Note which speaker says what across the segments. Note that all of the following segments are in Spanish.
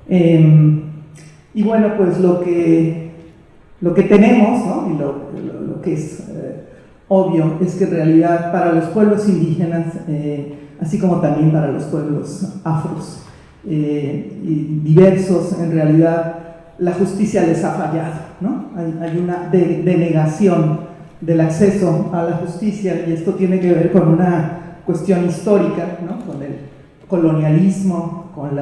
Speaker 1: Y bueno, pues lo que tenemos, ¿no? Y lo que es obvio es que en realidad para los pueblos indígenas, así como también para los pueblos afros y diversos, en realidad la justicia les ha fallado, ¿no? Hay una denegación del acceso a la justicia, y esto tiene que ver con una cuestión histórica, ¿no? Con el colonialismo, con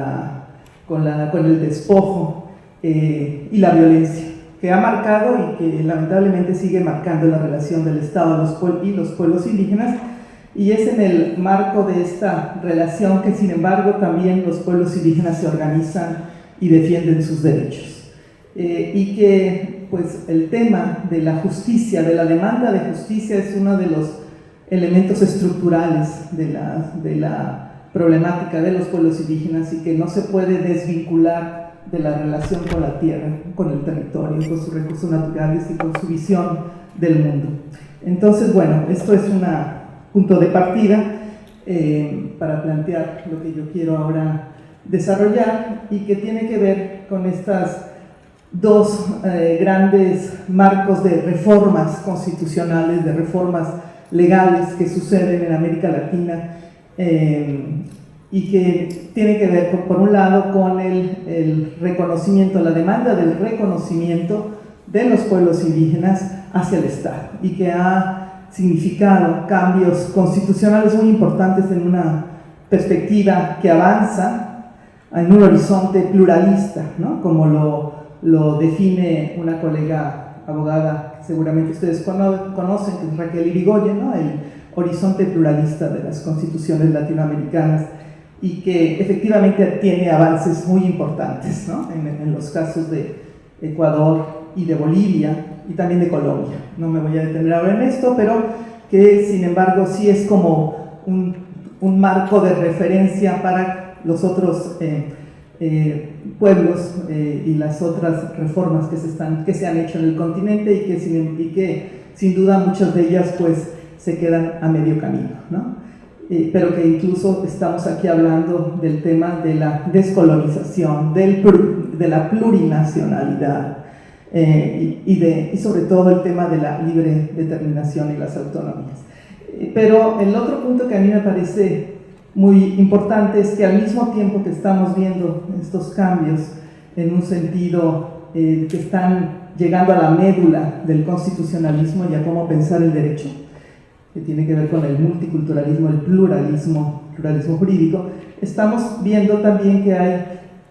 Speaker 1: el despojo y la violencia, que ha marcado y que lamentablemente sigue marcando la relación del Estado y los pueblos indígenas, y es en el marco de esta relación que, sin embargo, también los pueblos indígenas se organizan y defienden sus derechos. Y que pues el tema de la justicia, de la demanda de justicia, es uno de los elementos estructurales de la problemática de los pueblos indígenas, y que no se puede desvincular de la relación con la tierra, con el territorio, con sus recursos naturales y con su visión del mundo. Entonces, bueno, esto es un punto de partida para plantear lo que yo quiero ahora desarrollar, y que tiene que ver con estas dos grandes marcos de reformas constitucionales, de reformas legales que suceden en América Latina, y que tiene que ver, por un lado, con el reconocimiento, la demanda del reconocimiento de los pueblos indígenas hacia el Estado, y que ha significado cambios constitucionales muy importantes en una perspectiva que avanza en un horizonte pluralista, ¿no? Como lo define una colega abogada que seguramente ustedes conocen, que es Raquel Irigoyen, ¿no? El horizonte pluralista de las constituciones latinoamericanas, y que efectivamente tiene avances muy importantes, ¿no? En los casos de Ecuador y de Bolivia y también de Colombia. No me voy a detener ahora en esto, pero que sin embargo sí es como un marco de referencia para los otros pueblos y las otras reformas que se han hecho en el continente, y que sin duda muchas de ellas pues se quedan a medio camino, ¿no? Pero que incluso estamos aquí hablando del tema de la descolonización, de la plurinacionalidad, y sobre todo el tema de la libre determinación y las autonomías. Pero el otro punto que a mí me parece muy importante es que al mismo tiempo que estamos viendo estos cambios en un sentido que están llegando a la médula del constitucionalismo y a cómo pensar el derecho, que tiene que ver con el multiculturalismo, el pluralismo jurídico, estamos viendo también que hay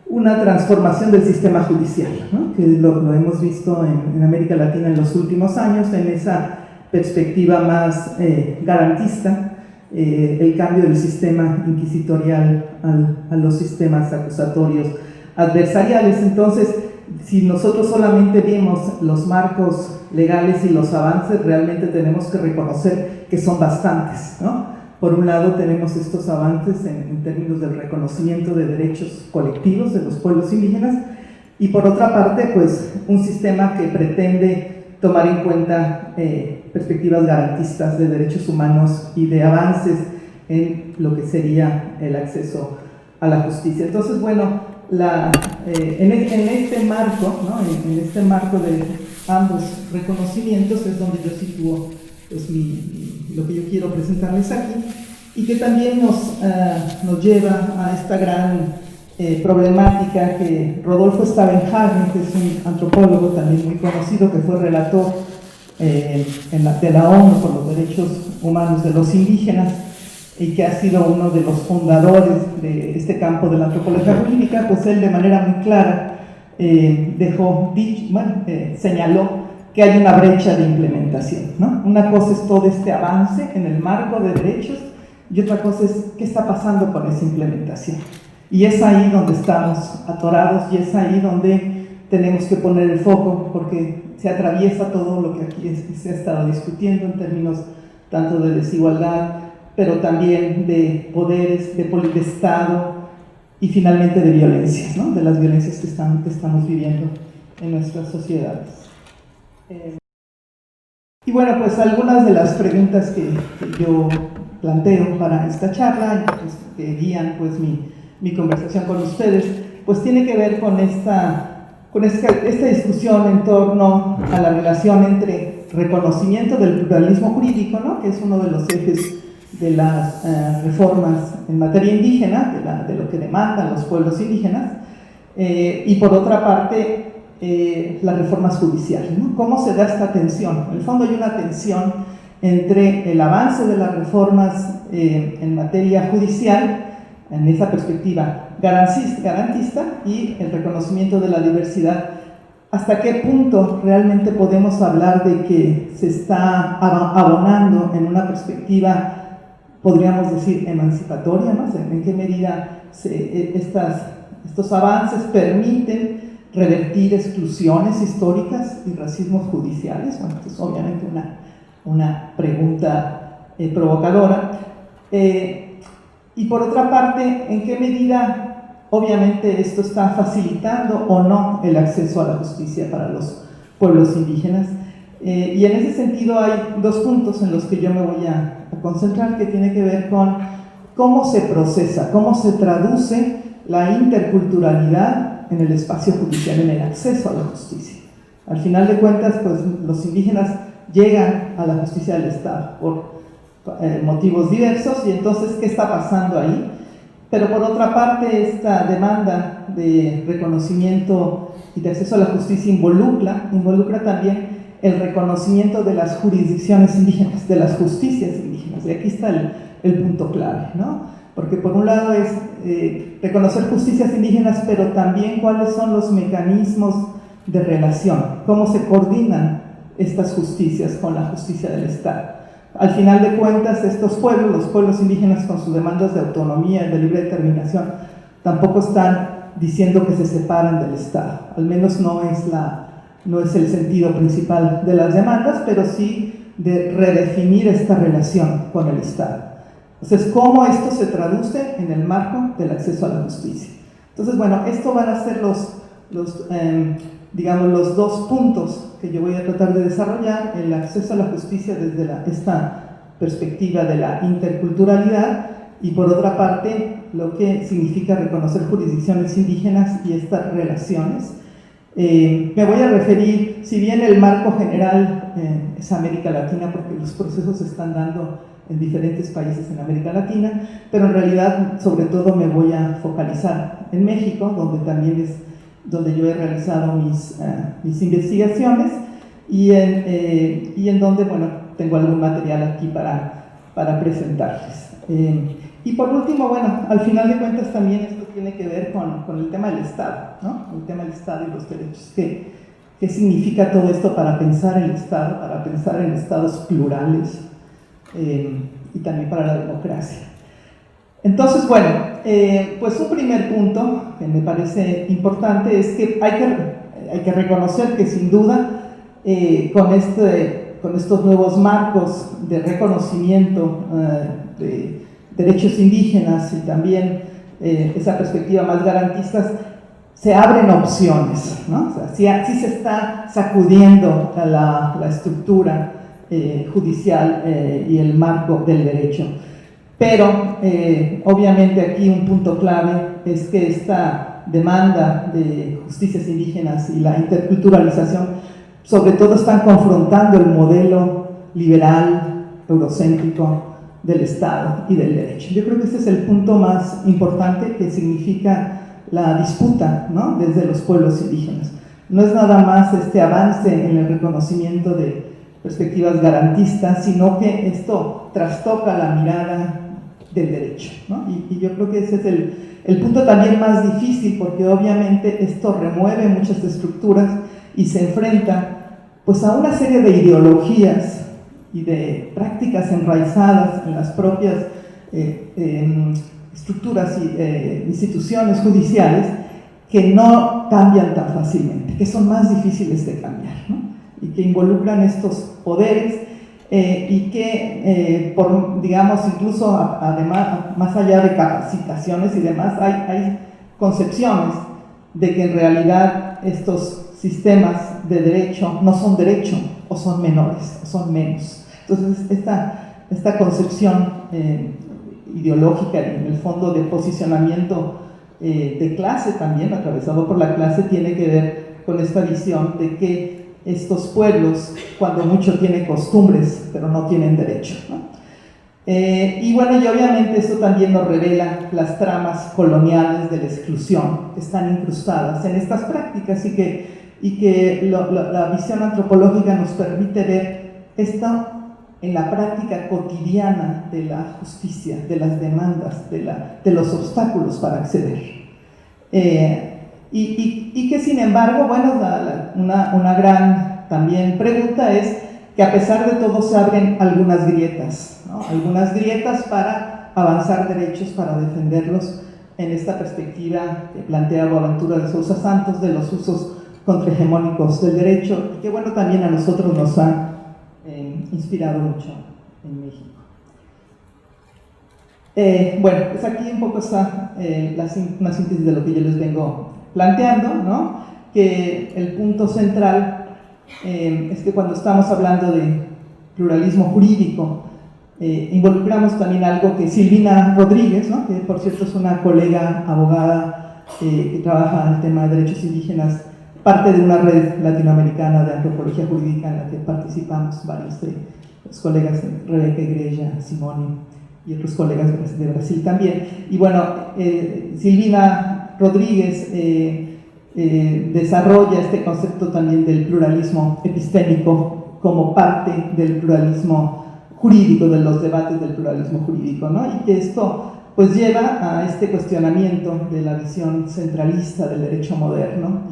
Speaker 1: una transformación del sistema judicial, ¿no? Que lo hemos visto en América Latina en los últimos años, en esa perspectiva más garantista, el cambio del sistema inquisitorial a los sistemas acusatorios adversariales. Entonces, si nosotros solamente vemos los marcos legales y los avances, realmente tenemos que reconocer que son bastantes, ¿no? Por un lado tenemos estos avances en términos del reconocimiento de derechos colectivos de los pueblos indígenas, y por otra parte pues un sistema que pretende tomar en cuenta perspectivas garantistas de derechos humanos y de avances en lo que sería el acceso a la justicia. Entonces, bueno, en este marco, ¿no? En este marco de ambos reconocimientos es donde yo sitúo pues, lo que yo quiero presentarles aquí, y que también nos lleva a esta gran problemática que Rodolfo Stavenhagen, que es un antropólogo también muy conocido, que fue relator de la ONU por los derechos humanos de los indígenas, y que ha sido uno de los fundadores de este campo de la antropología jurídica, pues él de manera muy clara señaló que hay una brecha de implementación, ¿no? Una cosa es todo este avance en el marco de derechos, y otra cosa es qué está pasando con esa implementación. Y es ahí donde estamos atorados, y es ahí donde tenemos que poner el foco, porque se atraviesa todo lo que aquí se ha estado discutiendo en términos tanto de desigualdad, pero también de poderes, de Estado, y finalmente de violencias, ¿no? De las violencias que estamos viviendo en nuestras sociedades. Y bueno, pues algunas de las preguntas que yo planteo para esta charla, pues, que guían pues mi conversación con ustedes, pues tiene que ver con esta discusión en torno a la relación entre reconocimiento del pluralismo jurídico, ¿no?, que es uno de los ejes de las reformas en materia indígena, de lo que demandan los pueblos indígenas, y por otra parte las reformas judiciales, ¿no? ¿Cómo se da esta tensión? En el fondo hay una tensión entre el avance de las reformas en materia judicial, en esa perspectiva garantista, y el reconocimiento de la diversidad. ¿Hasta qué punto realmente podemos hablar de que se está abonando en una perspectiva, podríamos decir, emancipatoria, ¿no? ¿En qué medida estos avances permiten revertir exclusiones históricas y racismos judiciales? Bueno, esto es obviamente una pregunta provocadora. Y por otra parte, ¿en qué medida obviamente esto está facilitando o no el acceso a la justicia para los pueblos indígenas? Y en ese sentido hay dos puntos en los que yo me voy a concentrar, que tiene que ver con cómo se procesa, cómo se traduce la interculturalidad en el espacio judicial, en el acceso a la justicia. Al final de cuentas, pues los indígenas llegan a la justicia del Estado por motivos diversos, y entonces, ¿qué está pasando ahí? Pero por otra parte, esta demanda de reconocimiento y de acceso a la justicia involucra también el reconocimiento de las jurisdicciones indígenas, de las justicias indígenas, y aquí está el punto clave, ¿no? Porque por un lado es reconocer justicias indígenas, pero también cuáles son los mecanismos de relación, cómo se coordinan estas justicias con la justicia del Estado. Al final de cuentas, estos pueblos, los pueblos indígenas con sus demandas de autonomía y de libre determinación, tampoco están diciendo que se separan del Estado, al menos no es el sentido principal de las demandas, pero sí de redefinir esta relación con el Estado. Entonces, ¿cómo esto se traduce en el marco del acceso a la justicia? Entonces, bueno, esto van a ser los dos puntos que yo voy a tratar de desarrollar: el acceso a la justicia desde esta perspectiva de la interculturalidad, y por otra parte, lo que significa reconocer jurisdicciones indígenas y estas relaciones. Me voy a referir, si bien el marco general es América Latina, porque los procesos se están dando en diferentes países en América Latina, pero en realidad, sobre todo, me voy a focalizar en México, donde también es donde yo he realizado mis investigaciones, y en donde, bueno, tengo algún material aquí para presentarles. Y por último, bueno, al final de cuentas también esto tiene que ver con el tema del Estado, ¿no? El tema del Estado y los derechos. ¿Qué significa todo esto para pensar el Estado, para pensar en estados plurales, y también para la democracia? Entonces, bueno, pues un primer punto que me parece importante es que hay que reconocer que sin duda con estos nuevos marcos de reconocimiento de derechos indígenas y también esa perspectiva más garantista, se abren opciones, ¿no? O sea, sí se está sacudiendo la estructura judicial y el marco del derecho. Pero, obviamente, aquí un punto clave es que esta demanda de justicias indígenas y la interculturalización, sobre todo, están confrontando el modelo liberal, eurocéntrico del Estado y del derecho. Yo creo que ese es el punto más importante que significa la disputa, ¿no?, desde los pueblos indígenas. No es nada más este avance en el reconocimiento de perspectivas garantistas, sino que esto trastoca la mirada del derecho, ¿no? Y yo creo que ese es el punto también más difícil, porque obviamente esto remueve muchas estructuras y se enfrenta pues a una serie de ideologías y de prácticas enraizadas en las propias estructuras y instituciones judiciales, que no cambian tan fácilmente, que son más difíciles de cambiar, ¿no? Y que involucran estos poderes y que, digamos, incluso además, más allá de capacitaciones y demás, hay concepciones de que en realidad estos sistemas de derecho no son derecho, o son menores, o son menos. Entonces, esta concepción ideológica, en el fondo, de posicionamiento de clase también, atravesado por la clase, tiene que ver con esta visión de que estos pueblos, cuando mucho, tienen costumbres, pero no tienen derecho, ¿no? Y bueno, y obviamente esto también nos revela las tramas coloniales de la exclusión que están incrustadas en estas prácticas y que la visión antropológica nos permite ver esto en la práctica cotidiana de la justicia, de las demandas, de los obstáculos para acceder. Y que sin embargo, bueno, una gran también pregunta es que a pesar de todo se abren algunas grietas, ¿no? Algunas grietas para avanzar derechos, para defenderlos en esta perspectiva que plantea Boaventura de Sousa Santos de los usos contrahegemónicos del derecho, y que bueno, también a nosotros nos ha inspirado mucho en México. Bueno, pues aquí un poco está una síntesis de lo que yo les vengo planteando, ¿no? Que el punto central es que cuando estamos hablando de pluralismo jurídico, involucramos también algo que Silvina Rodríguez, ¿no? Que por cierto es una colega abogada que trabaja en el tema de derechos indígenas, parte de una red latinoamericana de antropología jurídica en la que participamos varios de los colegas, Rebeca Igreja, Simone y otros colegas de Brasil también. Y bueno, Silvina Rodríguez desarrolla este concepto también del pluralismo epistémico como parte del pluralismo jurídico, de los debates del pluralismo jurídico, ¿no? Y que esto pues lleva a este cuestionamiento de la visión centralista del derecho moderno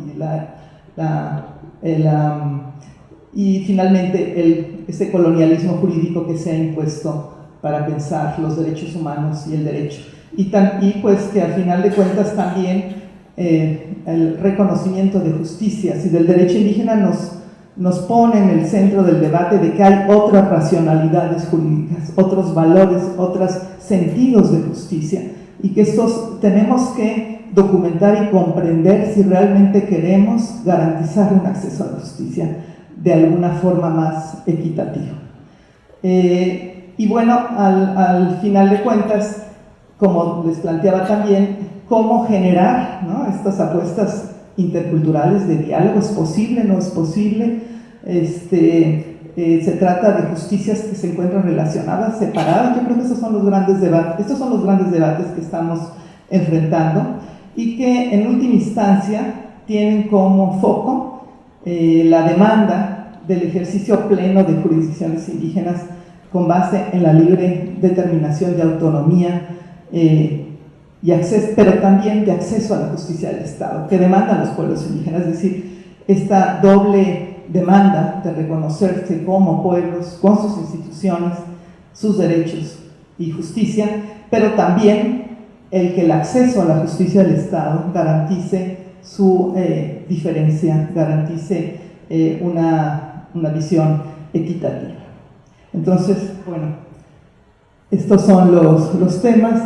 Speaker 1: y finalmente ese colonialismo jurídico que se ha impuesto para pensar los derechos humanos y el derecho. Y pues que al final de cuentas también el reconocimiento de justicias y del derecho indígena nos pone en el centro del debate de que hay otras racionalidades jurídicas, otros valores, otros sentidos de justicia, y que estos tenemos que documentar y comprender si realmente queremos garantizar un acceso a la justicia de alguna forma más equitativa. Y bueno, al final de cuentas, como les planteaba también, cómo generar, ¿no?, estas apuestas interculturales de diálogo. ¿Es posible? ¿No es posible? Se trata de justicias que se encuentran relacionadas, separadas. Yo creo que estos son los grandes debates que estamos enfrentando y que en última instancia tienen como foco la demanda del ejercicio pleno de jurisdicciones indígenas con base en la libre determinación de autonomía y acceso, pero también de acceso a la justicia del Estado, que demandan los pueblos indígenas, es decir, esta doble demanda de reconocerse como pueblos con sus instituciones, sus derechos y justicia, pero también el que el acceso a la justicia del Estado garantice su diferencia, garantice una visión equitativa. Entonces, bueno, estos son los temas.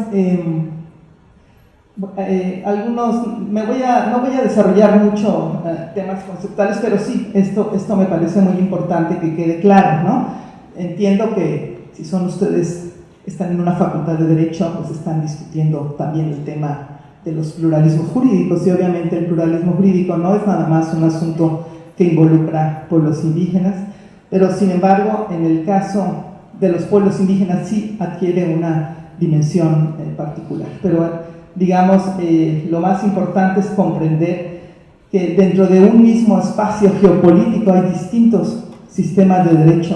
Speaker 1: Algunos, no voy a desarrollar mucho temas conceptuales, pero sí, esto me parece muy importante que quede claro, ¿no? Entiendo que si son ustedes, están en una facultad de Derecho, pues están discutiendo también el tema de los pluralismos jurídicos, y obviamente el pluralismo jurídico no es nada más un asunto que involucra pueblos indígenas, pero sin embargo, en el caso de los pueblos indígenas sí adquiere una dimensión particular. Pero digamos, lo más importante es comprender que dentro de un mismo espacio geopolítico hay distintos sistemas de derecho,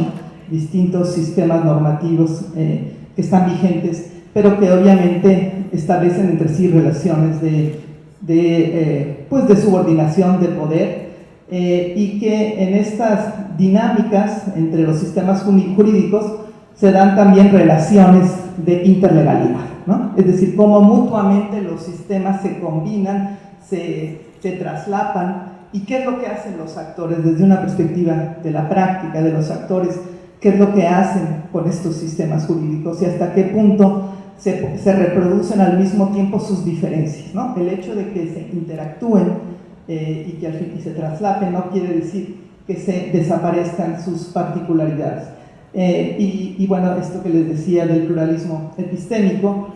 Speaker 1: distintos sistemas normativos que están vigentes, pero que obviamente establecen entre sí relaciones de subordinación de poder, y que en estas dinámicas entre los sistemas jurídicos se dan también relaciones de interlegalidad, ¿no? Es decir, cómo mutuamente los sistemas se combinan, se traslapan, y qué es lo que hacen los actores desde una perspectiva de la práctica de los actores, qué es lo que hacen con estos sistemas jurídicos y hasta qué punto se reproducen al mismo tiempo sus diferencias, ¿no? El hecho de que se interactúen y que al fin se traslapen no quiere decir que se desaparezcan sus particularidades. Y bueno, esto que les decía del pluralismo epistémico,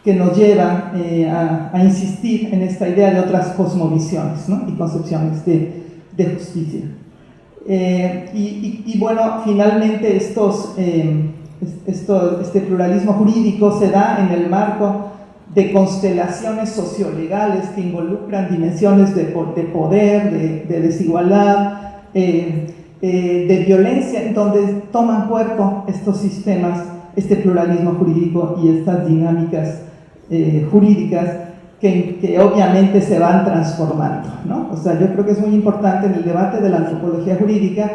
Speaker 1: que nos lleva a insistir en esta idea de otras cosmovisiones, ¿no? Y concepciones de justicia. Bueno, finalmente este pluralismo jurídico se da en el marco de constelaciones sociolegales que involucran dimensiones de poder, de desigualdad, de violencia, en donde toman cuerpo estos sistemas, este pluralismo jurídico y estas dinámicas jurídicas que obviamente se van transformando, ¿no? O sea, yo creo que es muy importante en el debate de la antropología jurídica,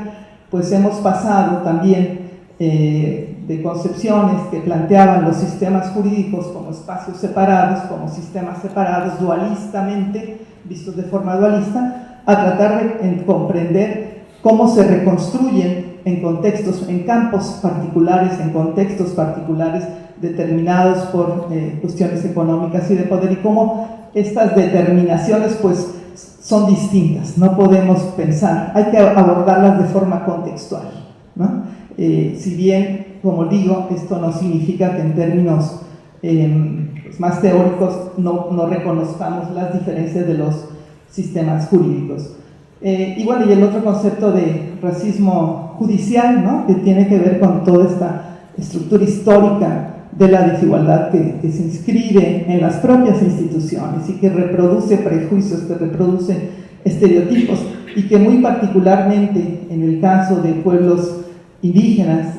Speaker 1: pues hemos pasado también de concepciones que planteaban los sistemas jurídicos como espacios separados, como sistemas separados dualistamente, vistos de forma dualista, a tratar de comprender cómo se reconstruyen en contextos, en campos particulares, en contextos particulares determinados por cuestiones económicas y de poder, y cómo estas determinaciones pues son distintas, no podemos pensar, hay que abordarlas de forma contextual, ¿no? Si bien, como digo, esto no significa que en términos pues más teóricos no reconozcamos las diferencias de los sistemas jurídicos. Y bueno, y el otro concepto de racismo judicial, ¿no? Que tiene que ver con toda esta estructura histórica de la desigualdad que se inscribe en las propias instituciones y que reproduce prejuicios, que reproduce estereotipos, y que muy particularmente en el caso de pueblos indígenas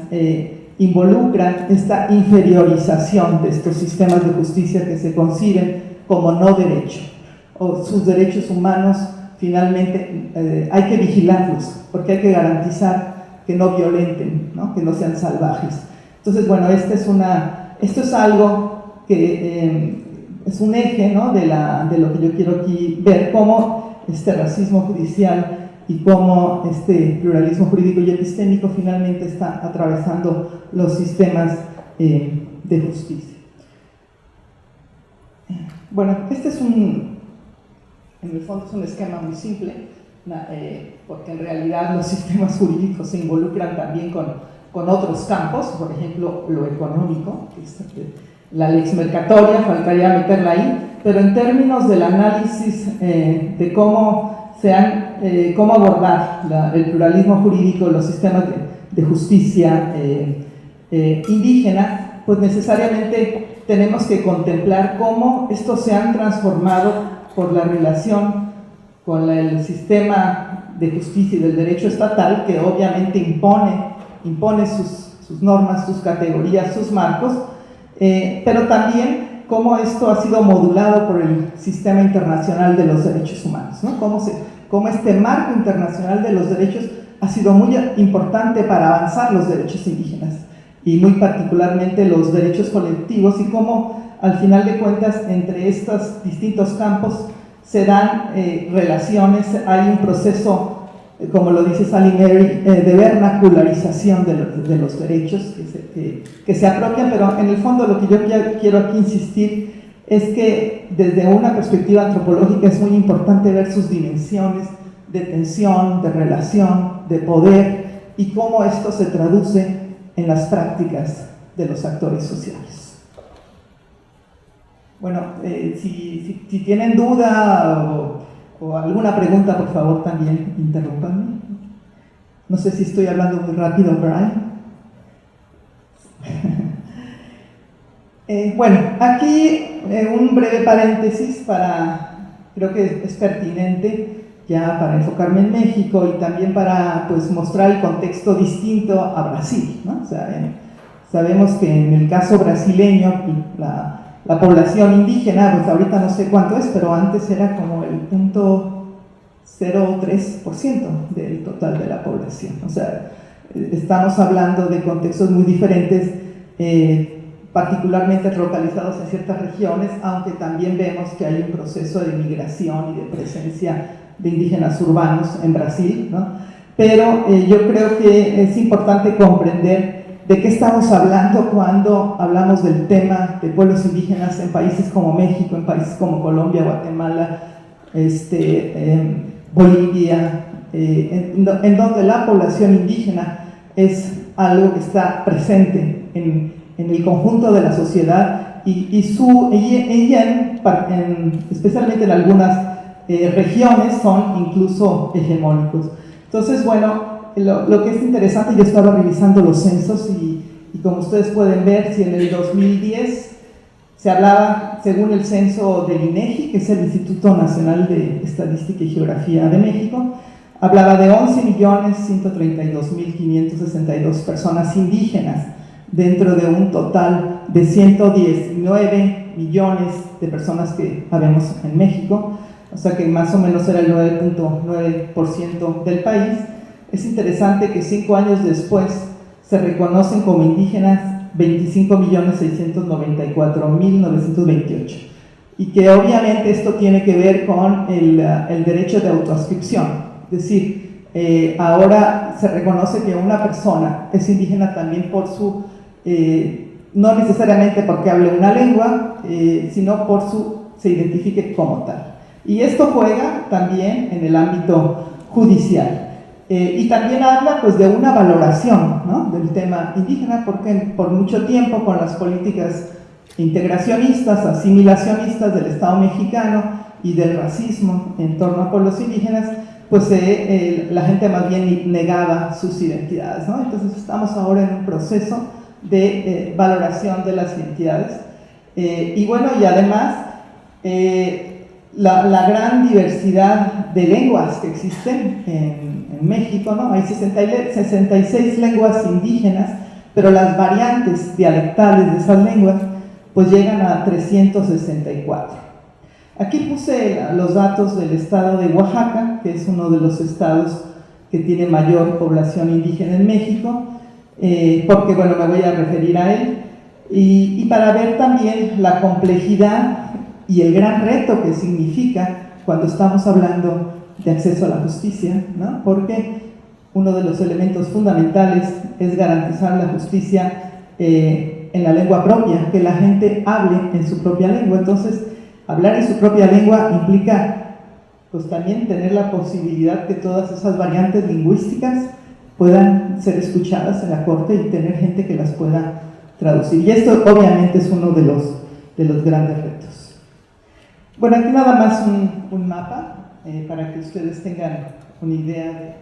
Speaker 1: involucran esta inferiorización de estos sistemas de justicia que se conciben como no derecho, o sus derechos humanos. Finalmente hay que vigilarlos porque hay que garantizar que no violenten, ¿no? Que no sean salvajes. Entonces, bueno, esto es algo que es un eje, ¿no? de lo que yo quiero aquí ver, cómo este racismo judicial y cómo este pluralismo jurídico y epistémico finalmente está atravesando los sistemas de justicia. Bueno, este es en el fondo es un esquema muy simple, porque en realidad los sistemas jurídicos se involucran también con otros campos, por ejemplo, lo económico, que es la lex mercatoria, faltaría meterla ahí, pero en términos del análisis de cómo abordar el pluralismo jurídico, los sistemas de justicia indígena, pues necesariamente tenemos que contemplar cómo estos se han transformado por la relación con el sistema de justicia y del derecho estatal, que obviamente impone sus normas, sus categorías, sus marcos, pero también cómo esto ha sido modulado por el sistema internacional de los derechos humanos, ¿no? Cómo este marco internacional de los derechos ha sido muy importante para avanzar los derechos indígenas y muy particularmente los derechos colectivos, y cómo al final de cuentas entre estos distintos campos se dan relaciones, hay un proceso, como lo dice Salieri, de vernacularización de los derechos que se apropian, pero en el fondo lo que yo quiero aquí insistir es que desde una perspectiva antropológica es muy importante ver sus dimensiones de tensión, de relación, de poder, y cómo esto se traduce en las prácticas de los actores sociales. Bueno, si tienen duda o alguna pregunta, por favor también interrúmpanme. No sé si estoy hablando muy rápido, Brian. Bueno, aquí un breve paréntesis creo que es pertinente ya para enfocarme en México y también para pues mostrar el contexto distinto a Brasil, ¿no? O sea, sabemos que en el caso brasileño la población indígena, pues ahorita no sé cuánto es, pero antes era como el 0.03% del total de la población. O sea, estamos hablando de contextos muy diferentes, particularmente localizados en ciertas regiones, aunque también vemos que hay un proceso de migración y de presencia de indígenas urbanos en Brasil, ¿no? Pero yo creo que es importante comprender de qué estamos hablando cuando hablamos del tema de pueblos indígenas en países como México, en países como Colombia, Guatemala, Bolivia, en donde la población indígena es algo que está presente en el conjunto de la sociedad especialmente en algunas regiones, son incluso hegemónicos. Entonces, bueno, lo que es interesante, yo estaba revisando los censos y como ustedes pueden ver, si en el 2010 se hablaba, según el censo del INEGI, que es el Instituto Nacional de Estadística y Geografía de México, hablaba de 11.132.562 personas indígenas dentro de un total de 119 millones de personas que habemos en México, o sea que más o menos era el 9.9% del país. Es interesante que 5 años después se reconocen como indígenas 25.694.928 y que obviamente esto tiene que ver con el derecho de autoadscripción, es decir, ahora se reconoce que una persona es indígena también por su, no necesariamente porque hable una lengua, sino por se identifique como tal. Y esto juega también en el ámbito judicial. Y también habla pues de una valoración, ¿no?, del tema indígena, porque por mucho tiempo con las políticas integracionistas, asimilacionistas del Estado mexicano y del racismo en torno a pueblos indígenas, pues la gente más bien negaba sus identidades, ¿no? Entonces estamos ahora en un proceso de valoración de las identidades. Y bueno, y además la gran diversidad de lenguas que existen en México, ¿no? Hay 66 lenguas indígenas, pero las variantes dialectales de esas lenguas pues llegan a 364. Aquí puse los datos del estado de Oaxaca, que es uno de los estados que tiene mayor población indígena en México, porque bueno, me voy a referir a él, y para ver también la complejidad y el gran reto que significa cuando estamos hablando de acceso a la justicia, ¿no? Porque uno de los elementos fundamentales es garantizar la justicia en la lengua propia, que la gente hable en su propia lengua. Entonces, hablar en su propia lengua implica pues también tener la posibilidad que todas esas variantes lingüísticas puedan ser escuchadas en la corte y tener gente que las pueda traducir. Y esto obviamente es uno de los grandes retos. Bueno, aquí nada más un mapa para que ustedes tengan una idea de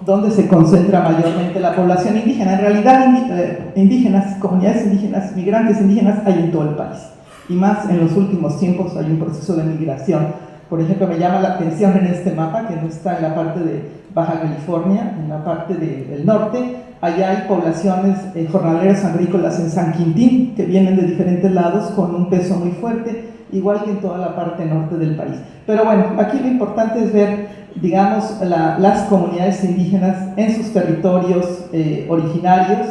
Speaker 1: dónde se concentra mayormente la población indígena. En realidad, indígenas, comunidades indígenas, migrantes indígenas hay en todo el país, y más en los últimos tiempos hay un proceso de migración. Por ejemplo, me llama la atención en este mapa que no está en la parte de Baja California, en la parte del norte. Allá hay poblaciones jornaleras agrícolas en San Quintín, que vienen de diferentes lados con un peso muy fuerte, igual que en toda la parte norte del país. Pero bueno, aquí lo importante es ver, digamos, las comunidades indígenas en sus territorios originarios,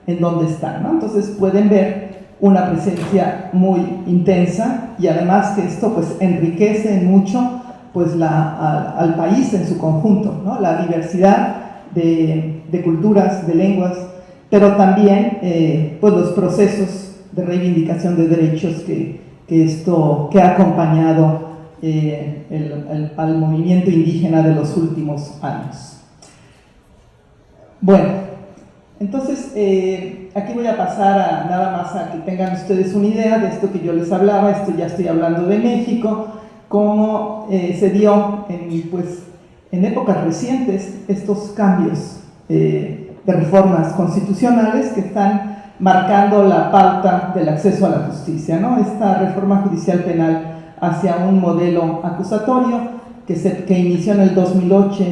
Speaker 1: en donde están, ¿no? Entonces pueden ver una presencia muy intensa, y además que esto pues enriquece mucho pues al país en su conjunto, ¿no? La diversidad de culturas, de lenguas, pero también pues los procesos de reivindicación de derechos que ha acompañado al movimiento indígena de los últimos años. Bueno, entonces aquí voy a pasar nada más a que tengan ustedes una idea de esto que yo les hablaba. Esto ya estoy hablando de México, cómo se dio en épocas recientes estos cambios de reformas constitucionales que están marcando la pauta del acceso a la justicia, ¿no? Esta reforma judicial penal hacia un modelo acusatorio que inició en el 2008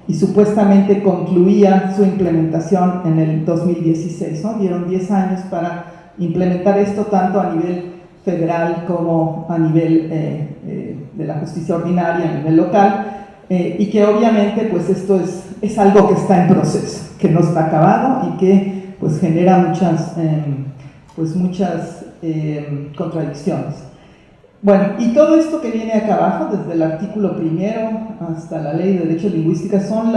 Speaker 1: y supuestamente concluía su implementación en el 2016, ¿no? Dieron 10 años para implementar esto tanto a nivel federal como a nivel de la justicia ordinaria, a nivel local, y que obviamente pues esto es algo que está en proceso, que no está acabado y que pues genera muchas contradicciones. Bueno, y todo esto que viene acá abajo, desde el artículo 1 hasta la Ley de Derechos Lingüísticos, son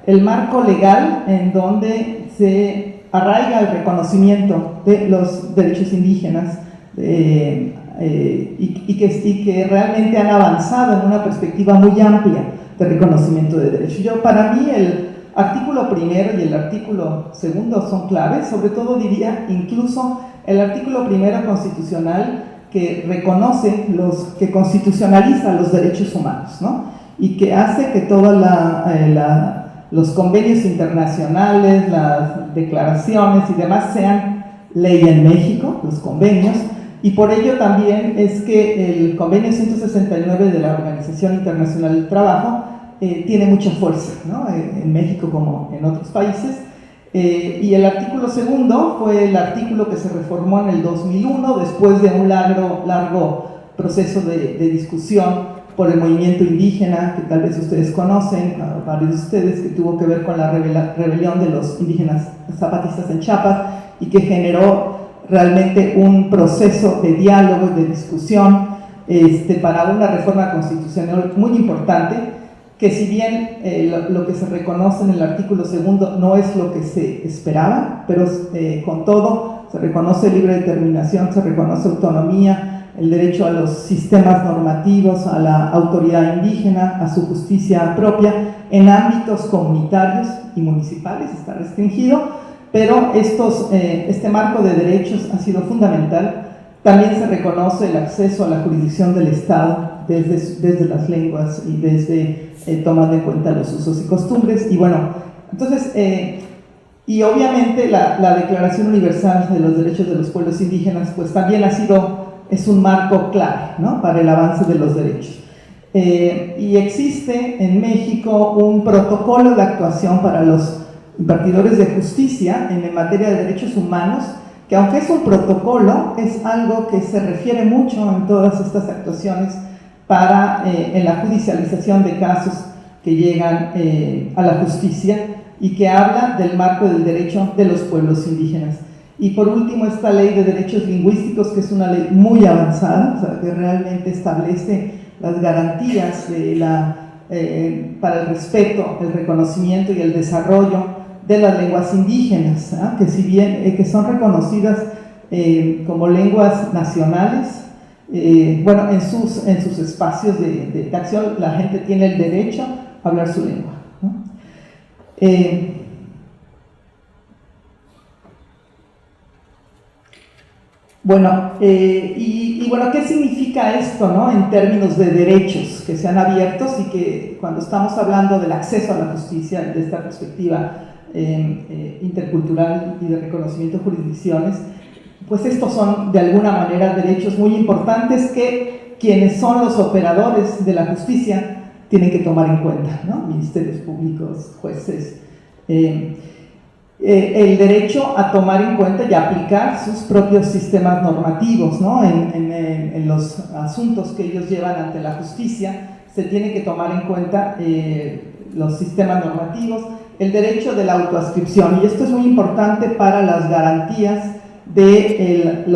Speaker 1: el marco legal en donde se arraiga el reconocimiento de los derechos indígenas y que realmente han avanzado en una perspectiva muy amplia de reconocimiento de derechos. Para mí artículo primero y el artículo segundo son claves, sobre todo diría incluso el artículo primero constitucional que reconoce, que constitucionaliza los derechos humanos, ¿no? Y que hace que todos los convenios internacionales, las declaraciones y demás sean ley en México, los convenios, y por ello también es que el convenio 169 de la Organización Internacional del Trabajo tiene mucha fuerza, ¿no? En México como en otros países. Y el artículo segundo fue el artículo que se reformó en el 2001 después de un largo proceso de discusión por el movimiento indígena, que tal vez ustedes conocen, varios de ustedes, que tuvo que ver con la rebelión de los indígenas zapatistas en Chiapas y que generó realmente un proceso de diálogo y de discusión para una reforma constitucional muy importante, que si bien lo que se reconoce en el artículo segundo no es lo que se esperaba, pero con todo se reconoce libre determinación, se reconoce autonomía, el derecho a los sistemas normativos, a la autoridad indígena, a su justicia propia, en ámbitos comunitarios y municipales, está restringido, pero este marco de derechos ha sido fundamental. También se reconoce el acceso a la jurisdicción del Estado desde las lenguas y desde tomando en cuenta los usos y costumbres. Y bueno, entonces, y obviamente la Declaración Universal de los Derechos de los Pueblos Indígenas, pues también es un marco clave, ¿no?, para el avance de los derechos. Y existe en México un protocolo de actuación para los impartidores de justicia en materia de derechos humanos, que aunque es un protocolo, es algo que se refiere mucho en todas estas actuaciones en la judicialización de casos que llegan a la justicia y que habla del marco del derecho de los pueblos indígenas. Y por último, esta ley de derechos lingüísticos, que es una ley muy avanzada, o sea, que realmente establece las garantías para el respeto, el reconocimiento y el desarrollo de las lenguas indígenas, ¿eh? Que si bien que son reconocidas como lenguas nacionales, bueno, en sus espacios de acción la gente tiene el derecho a hablar su lengua, ¿no? Bueno, bueno, ¿qué significa esto, no?, en términos de derechos que sean abiertos y que cuando estamos hablando del acceso a la justicia, de esta perspectiva intercultural y de reconocimiento de jurisdicciones, pues estos son de alguna manera derechos muy importantes que quienes son los operadores de la justicia tienen que tomar en cuenta, ¿no?, ministerios públicos, jueces, el derecho a tomar en cuenta y aplicar sus propios sistemas normativos, ¿no?, en los asuntos que ellos llevan ante la justicia. Se tiene que tomar en cuenta los sistemas normativos, el derecho de la autoascripción, y esto es muy importante para las garantías de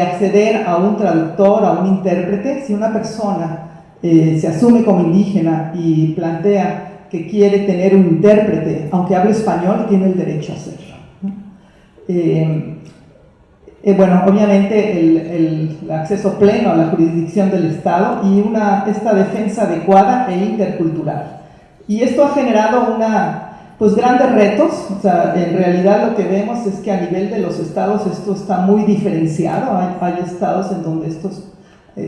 Speaker 1: acceder a un traductor, a un intérprete. Si una persona se asume como indígena y plantea que quiere tener un intérprete, aunque hable español, tiene el derecho a hacerlo, ¿no? Bueno, obviamente el acceso pleno a la jurisdicción del Estado y esta defensa adecuada e intercultural. Y esto ha generado pues grandes retos. O sea, en realidad lo que vemos es que a nivel de los estados esto está muy diferenciado. Hay estados en donde esto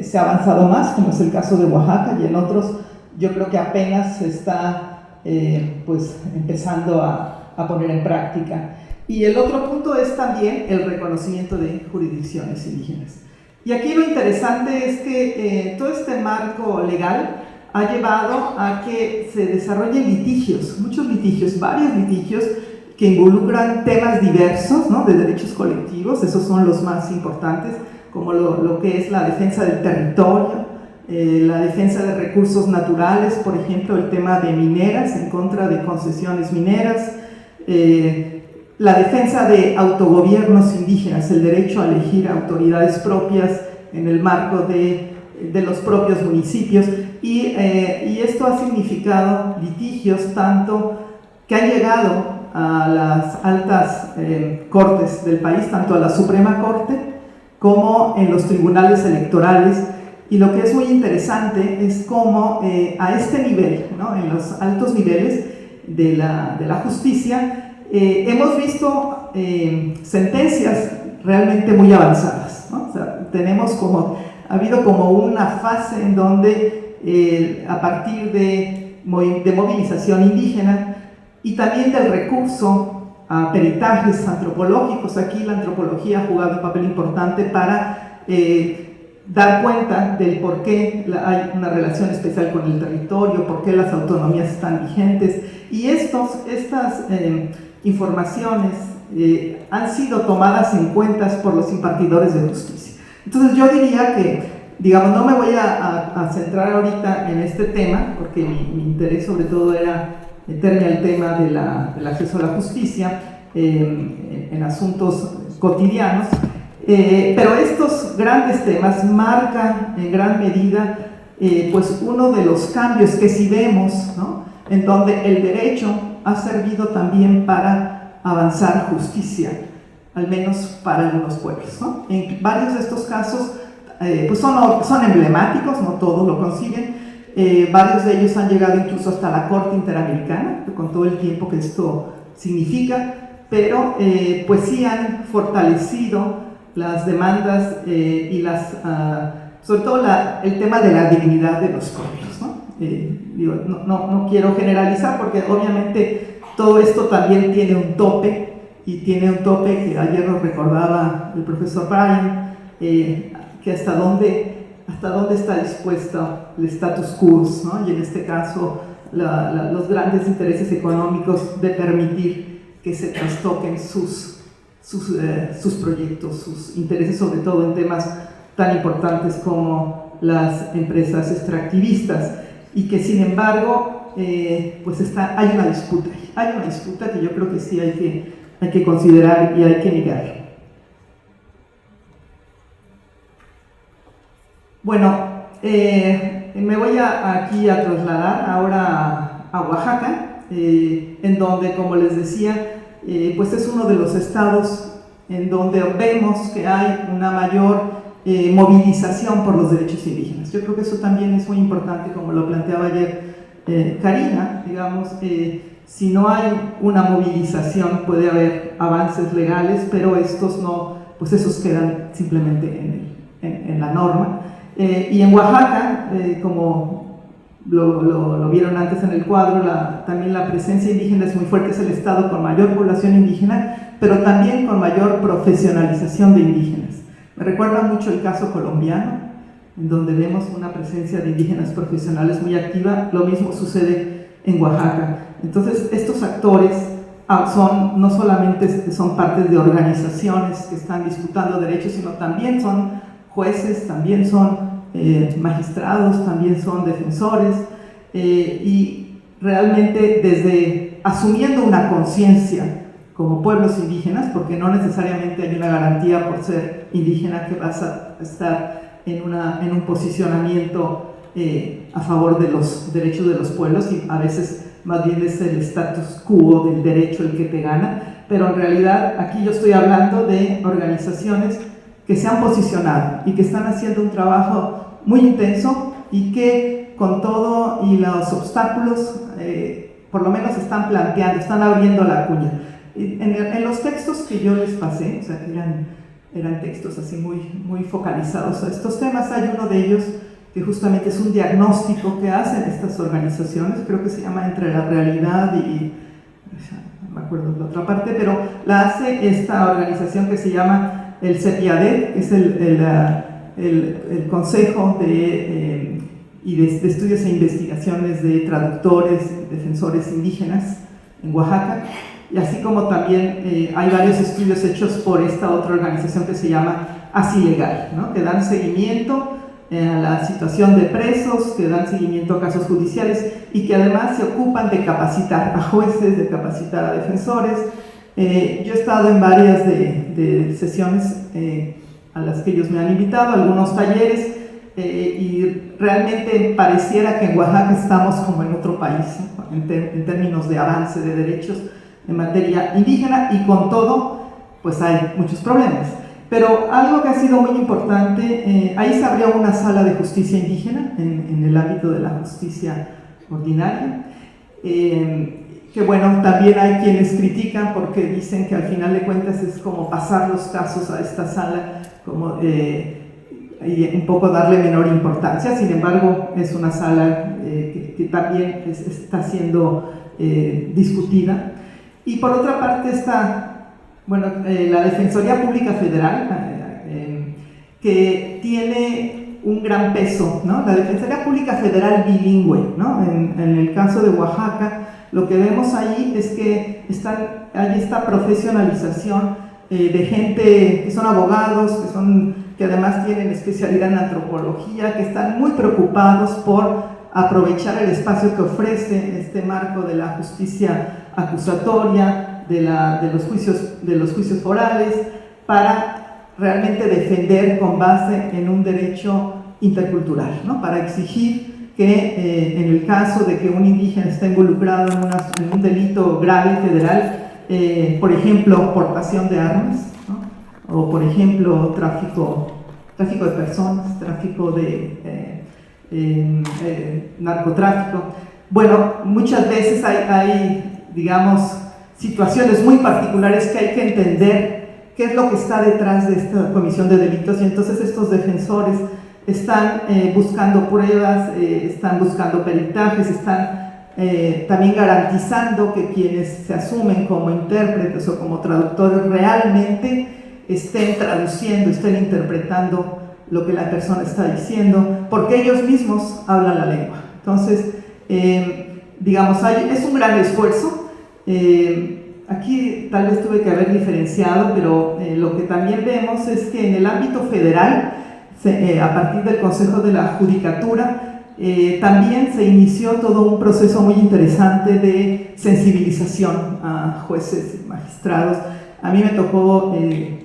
Speaker 1: se ha avanzado más, como es el caso de Oaxaca, y en otros yo creo que apenas se está pues empezando a poner en práctica. Y el otro punto es también el reconocimiento de jurisdicciones indígenas. Y aquí lo interesante es que todo este marco legal ha llevado a que se desarrollen litigios, muchos litigios, varios litigios que involucran temas diversos, ¿no?, de derechos colectivos. Esos son los más importantes, como lo que es la defensa del territorio, la defensa de recursos naturales, por ejemplo, el tema de mineras en contra de concesiones mineras, la defensa de autogobiernos indígenas, el derecho a elegir autoridades propias en el marco de los propios municipios, y esto ha significado litigios tanto que han llegado a las altas cortes del país, tanto a la Suprema Corte como en los tribunales electorales. Y lo que es muy interesante es cómo a este nivel, ¿no?, en los altos niveles, de la justicia, hemos visto sentencias realmente muy avanzadas, ¿no? O sea, ha habido como una fase en donde a partir de movilización indígena y también del recurso a peritajes antropológicos, aquí la antropología ha jugado un papel importante para dar cuenta del por qué hay una relación especial con el territorio, por qué las autonomías están vigentes, y estas informaciones han sido tomadas en cuenta por los impartidores de justicia. Entonces yo diría que, digamos, no me voy a centrar ahorita en este tema, porque mi interés sobre todo era meterme al tema del acceso a la justicia en asuntos cotidianos, pero estos grandes temas marcan en gran medida pues uno de los cambios que sí vemos, ¿no? En donde el derecho ha servido también para avanzar justicia, al menos para algunos pueblos, ¿no? En varios de estos casos pues son emblemáticos, no todos lo consiguen, varios de ellos han llegado incluso hasta la Corte Interamericana, con todo el tiempo que esto significa, pero pues sí han fortalecido las demandas y sobre todo el tema de la dignidad de los pueblos, ¿no? No quiero generalizar porque obviamente todo esto también tiene un tope, y tiene un tope que ayer nos recordaba el profesor Bryan, que hasta dónde está dispuesto el status quo, ¿no? Y en este caso los grandes intereses económicos de permitir que se trastoquen sus proyectos, sus intereses, sobre todo en temas tan importantes como las empresas extractivistas, y que sin embargo pues hay una disputa que yo creo que sí hay que considerar y hay que mirar. Bueno, me voy aquí a trasladar ahora a Oaxaca, en donde, como les decía, pues es uno de los estados en donde vemos que hay una mayor movilización por los derechos indígenas. Yo creo que eso también es muy importante, como lo planteaba ayer Karina, digamos, si no hay una movilización puede haber avances legales, pero estos no, pues esos quedan simplemente en la norma. Y en Oaxaca, como lo vieron antes en el cuadro, también la presencia indígena es muy fuerte, es el estado con mayor población indígena, pero también con mayor profesionalización de indígenas. Me recuerda mucho el caso colombiano, en donde vemos una presencia de indígenas profesionales muy activa. Lo mismo sucede en Oaxaca. Entonces, estos actores no solamente son partes de organizaciones que están disputando derechos, sino también son jueces, también son magistrados, también son defensores, y realmente asumiendo una conciencia como pueblos indígenas, porque no necesariamente hay una garantía por ser indígena que vas a estar en un posicionamiento a favor de los derechos de los pueblos, y a veces más bien es el status quo del derecho el que te gana, pero en realidad aquí yo estoy hablando de organizaciones que se han posicionado y que están haciendo un trabajo muy intenso y que con todo y los obstáculos por lo menos están planteando, están abriendo la cuña. En los textos que yo les pasé, o sea, eran textos así muy focalizados a estos temas, hay uno de ellos que justamente es un diagnóstico que hacen estas organizaciones, creo que se llama Entre la Realidad y no me acuerdo de la otra parte, pero la hace esta organización que se llama el CEPIADET, que es el Consejo de Estudios e Investigaciones de Traductores, Defensores Indígenas en Oaxaca, y así como también hay varios estudios hechos por esta otra organización que se llama Asilegal, ¿no? Que dan seguimiento a la situación de presos, que dan seguimiento a casos judiciales y que además se ocupan de capacitar a jueces, de capacitar a defensores. Yo he estado en varias de sesiones a las que ellos me han invitado, algunos talleres, y realmente pareciera que en Oaxaca estamos como en otro país, ¿no? en términos de avance de derechos en materia indígena, y con todo pues hay muchos problemas. Pero algo que ha sido muy importante, ahí se abrió una sala de justicia indígena en el ámbito de la justicia ordinaria, que bueno, también hay quienes critican porque dicen que al final de cuentas es como pasar los casos a esta sala, como y un poco darle menor importancia. Sin embargo, es una sala que también está siendo discutida. Y por otra parte está, bueno, la Defensoría Pública Federal, que tiene un gran peso, ¿no? La Defensoría Pública Federal bilingüe, ¿no? En el caso de Oaxaca, lo que vemos ahí es que hay esta profesionalización de gente que son abogados, que además tienen especialidad en antropología, que están muy preocupados por aprovechar el espacio que ofrece este marco de la justicia acusatoria, de los juicios forales, para realmente defender con base en un derecho intercultural, ¿no? Para exigir que en el caso de que un indígena esté involucrado en un delito grave federal, por ejemplo, portación de armas, ¿no? O por ejemplo, tráfico de personas, tráfico de narcotráfico. Bueno, muchas veces hay, digamos, situaciones muy particulares que hay que entender qué es lo que está detrás de esta comisión de delitos, y entonces estos defensores están buscando pruebas, están buscando peritajes, están también garantizando que quienes se asumen como intérpretes o como traductores realmente estén traduciendo, estén interpretando lo que la persona está diciendo, porque ellos mismos hablan la lengua. Entonces, digamos, es un gran esfuerzo. Aquí tal vez tuve que haber diferenciado, pero lo que también vemos es que en el ámbito federal, a partir del Consejo de la Judicatura, también se inició todo un proceso muy interesante de sensibilización a jueces y magistrados. A mí me tocó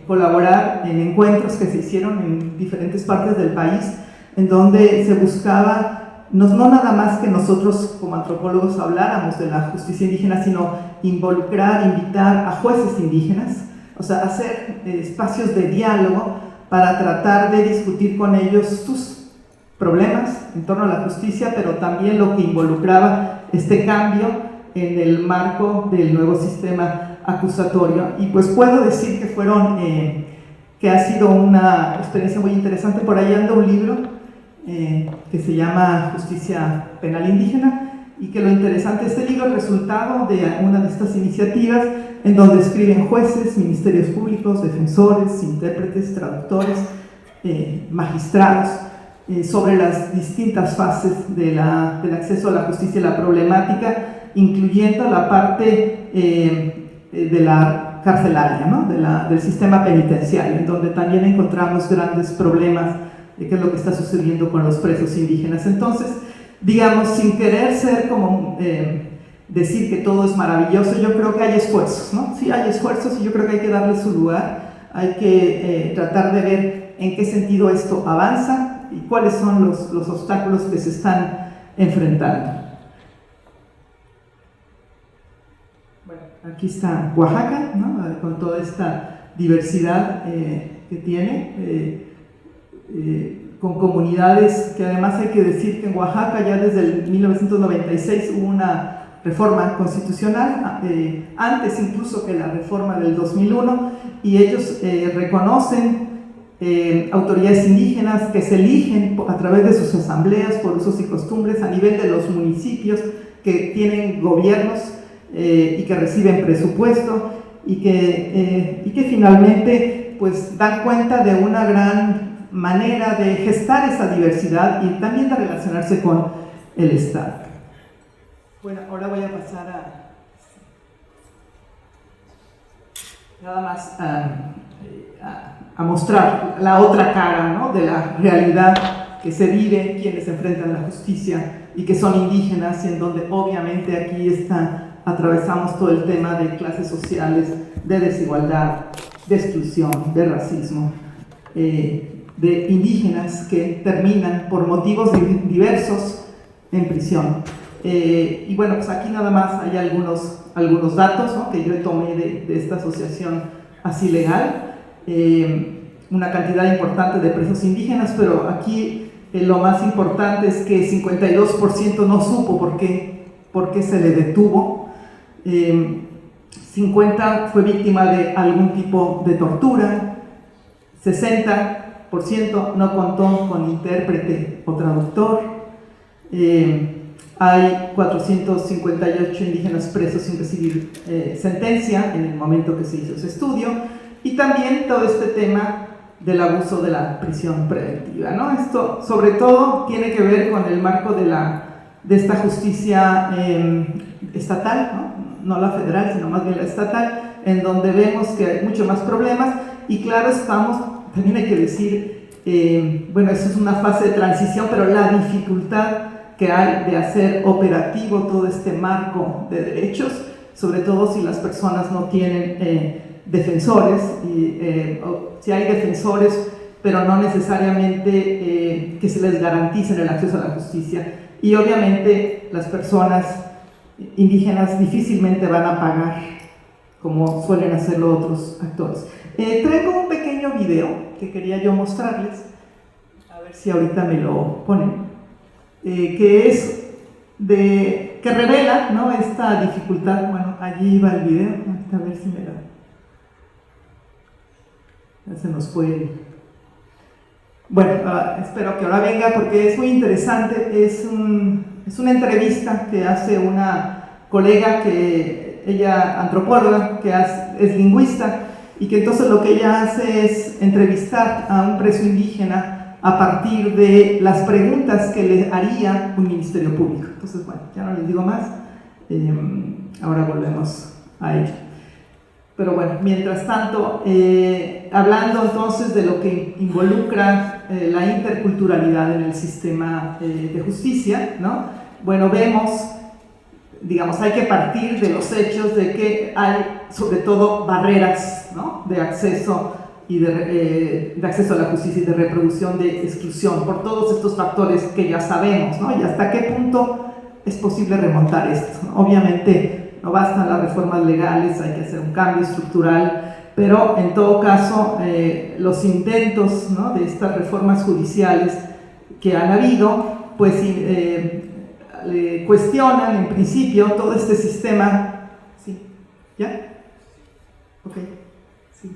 Speaker 1: colaborar en encuentros que se hicieron en diferentes partes del país, en donde se buscaba no nada más que nosotros como antropólogos habláramos de la justicia indígena, sino involucrar, invitar a jueces indígenas, o sea, hacer espacios de diálogo para tratar de discutir con ellos sus problemas en torno a la justicia, pero también lo que involucraba este cambio en el marco del nuevo sistema acusatorio. Y pues puedo decir que ha sido una experiencia muy interesante. Por ahí anda un libro que se llama Justicia Penal Indígena, y que lo interesante de este libro es el resultado de una de estas iniciativas, en donde escriben jueces, ministerios públicos, defensores, intérpretes, traductores, magistrados, sobre las distintas fases del acceso a la justicia y la problemática, incluyendo la parte de la carcelaria, ¿no? Del sistema penitenciario, en donde también encontramos grandes problemas de qué es lo que está sucediendo con los presos indígenas. Entonces, digamos, sin querer ser como decir que todo es maravilloso, yo creo que hay esfuerzos, ¿no? Sí hay esfuerzos, y yo creo que hay que darle su lugar, hay que tratar de ver en qué sentido esto avanza y cuáles son los obstáculos que se están enfrentando. Bueno, aquí está Oaxaca, ¿no? Con toda esta diversidad que tiene, con comunidades que además hay que decir que en Oaxaca ya desde el 1996 hubo una reforma constitucional, antes incluso que la reforma del 2001, y ellos reconocen autoridades indígenas que se eligen a través de sus asambleas por usos y costumbres a nivel de los municipios que tienen gobiernos y que reciben presupuesto, y que finalmente pues dan cuenta de una gran manera de gestar esa diversidad y también de relacionarse con el Estado. Bueno, ahora voy a pasar nada más a mostrar la otra cara, ¿no? De la realidad que se vive, quienes se enfrentan a la justicia y que son indígenas, y en donde obviamente aquí atravesamos todo el tema de clases sociales, de desigualdad, de exclusión, de racismo, de indígenas que terminan por motivos diversos en prisión. Y bueno, pues aquí nada más hay algunos datos, ¿no? Que yo tomé de esta asociación Así Legal, una cantidad importante de presos indígenas, pero aquí lo más importante es que 52% no supo por qué se le detuvo. 50 fue víctima de algún tipo de tortura, 60% no contó con intérprete o traductor, hay 458 indígenas presos sin recibir sentencia en el momento que se hizo ese estudio, y también todo este tema del abuso de la prisión preventiva, ¿no? Esto sobre todo tiene que ver con el marco de esta justicia estatal, no la federal, sino más bien la estatal, en donde vemos que hay mucho más problemas, y claro, también hay que decir, bueno, eso es una fase de transición, pero la dificultad que hay de hacer operativo todo este marco de derechos, sobre todo si las personas no tienen defensores, o si hay defensores, pero no necesariamente que se les garantice el acceso a la justicia. Y obviamente las personas indígenas difícilmente van a pagar como suelen hacerlo otros actores. Traigo un pequeño video que quería yo mostrarles, a ver si ahorita me lo ponen, que revela, ¿no?, esta dificultad. Bueno, allí va el video, a ver si me lo... Ya se nos fue. Bueno, espero que ahora venga porque es muy interesante. Es una entrevista que hace una colega, que ella antropóloga, que es lingüista, y que entonces lo que ella hace es entrevistar a un preso indígena a partir de las preguntas que le haría un ministerio público. Entonces, bueno, ya no les digo más, ahora volvemos a ello. Pero bueno, mientras tanto, hablando entonces de lo que involucra la interculturalidad en el sistema de justicia, ¿no? Bueno, vemos, digamos, hay que partir de los hechos de que hay sobre todo barreras, ¿no?, de acceso y de acceso a la justicia y de reproducción de exclusión por todos estos factores que ya sabemos, ¿no? Y hasta qué punto es posible remontar esto, ¿no? Obviamente no bastan las reformas legales, hay que hacer un cambio estructural, pero en todo caso los intentos, ¿no?, de estas reformas judiciales que han habido, pues cuestionan en principio todo este sistema. ¿Sí? ¿Ya? Ok. Sí.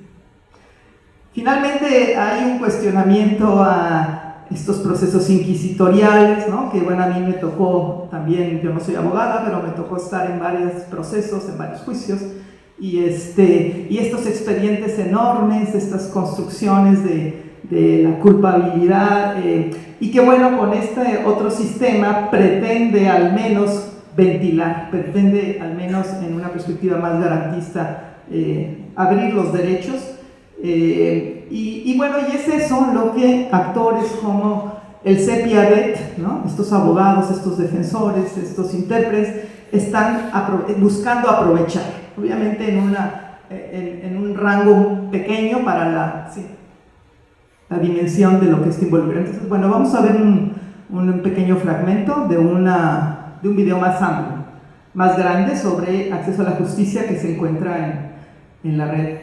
Speaker 1: Finalmente hay un cuestionamiento a estos procesos inquisitoriales, ¿no?, que bueno, a mí me tocó también, yo no soy abogada, pero me tocó estar en varios procesos, en varios juicios, y estos expedientes enormes, estas construcciones de la culpabilidad, y que bueno, con este otro sistema pretende al menos ventilar, pretende al menos en una perspectiva más garantista abrir los derechos, y bueno, y es eso lo que actores como el CEPIADET, ¿no?, estos abogados, estos defensores, estos intérpretes, están buscando aprovechar, obviamente en un rango pequeño para la dimensión de lo que está involucrado. Entonces, bueno, vamos a ver un pequeño fragmento de un video más amplio, más grande, sobre acceso a la justicia, que se encuentra en la red.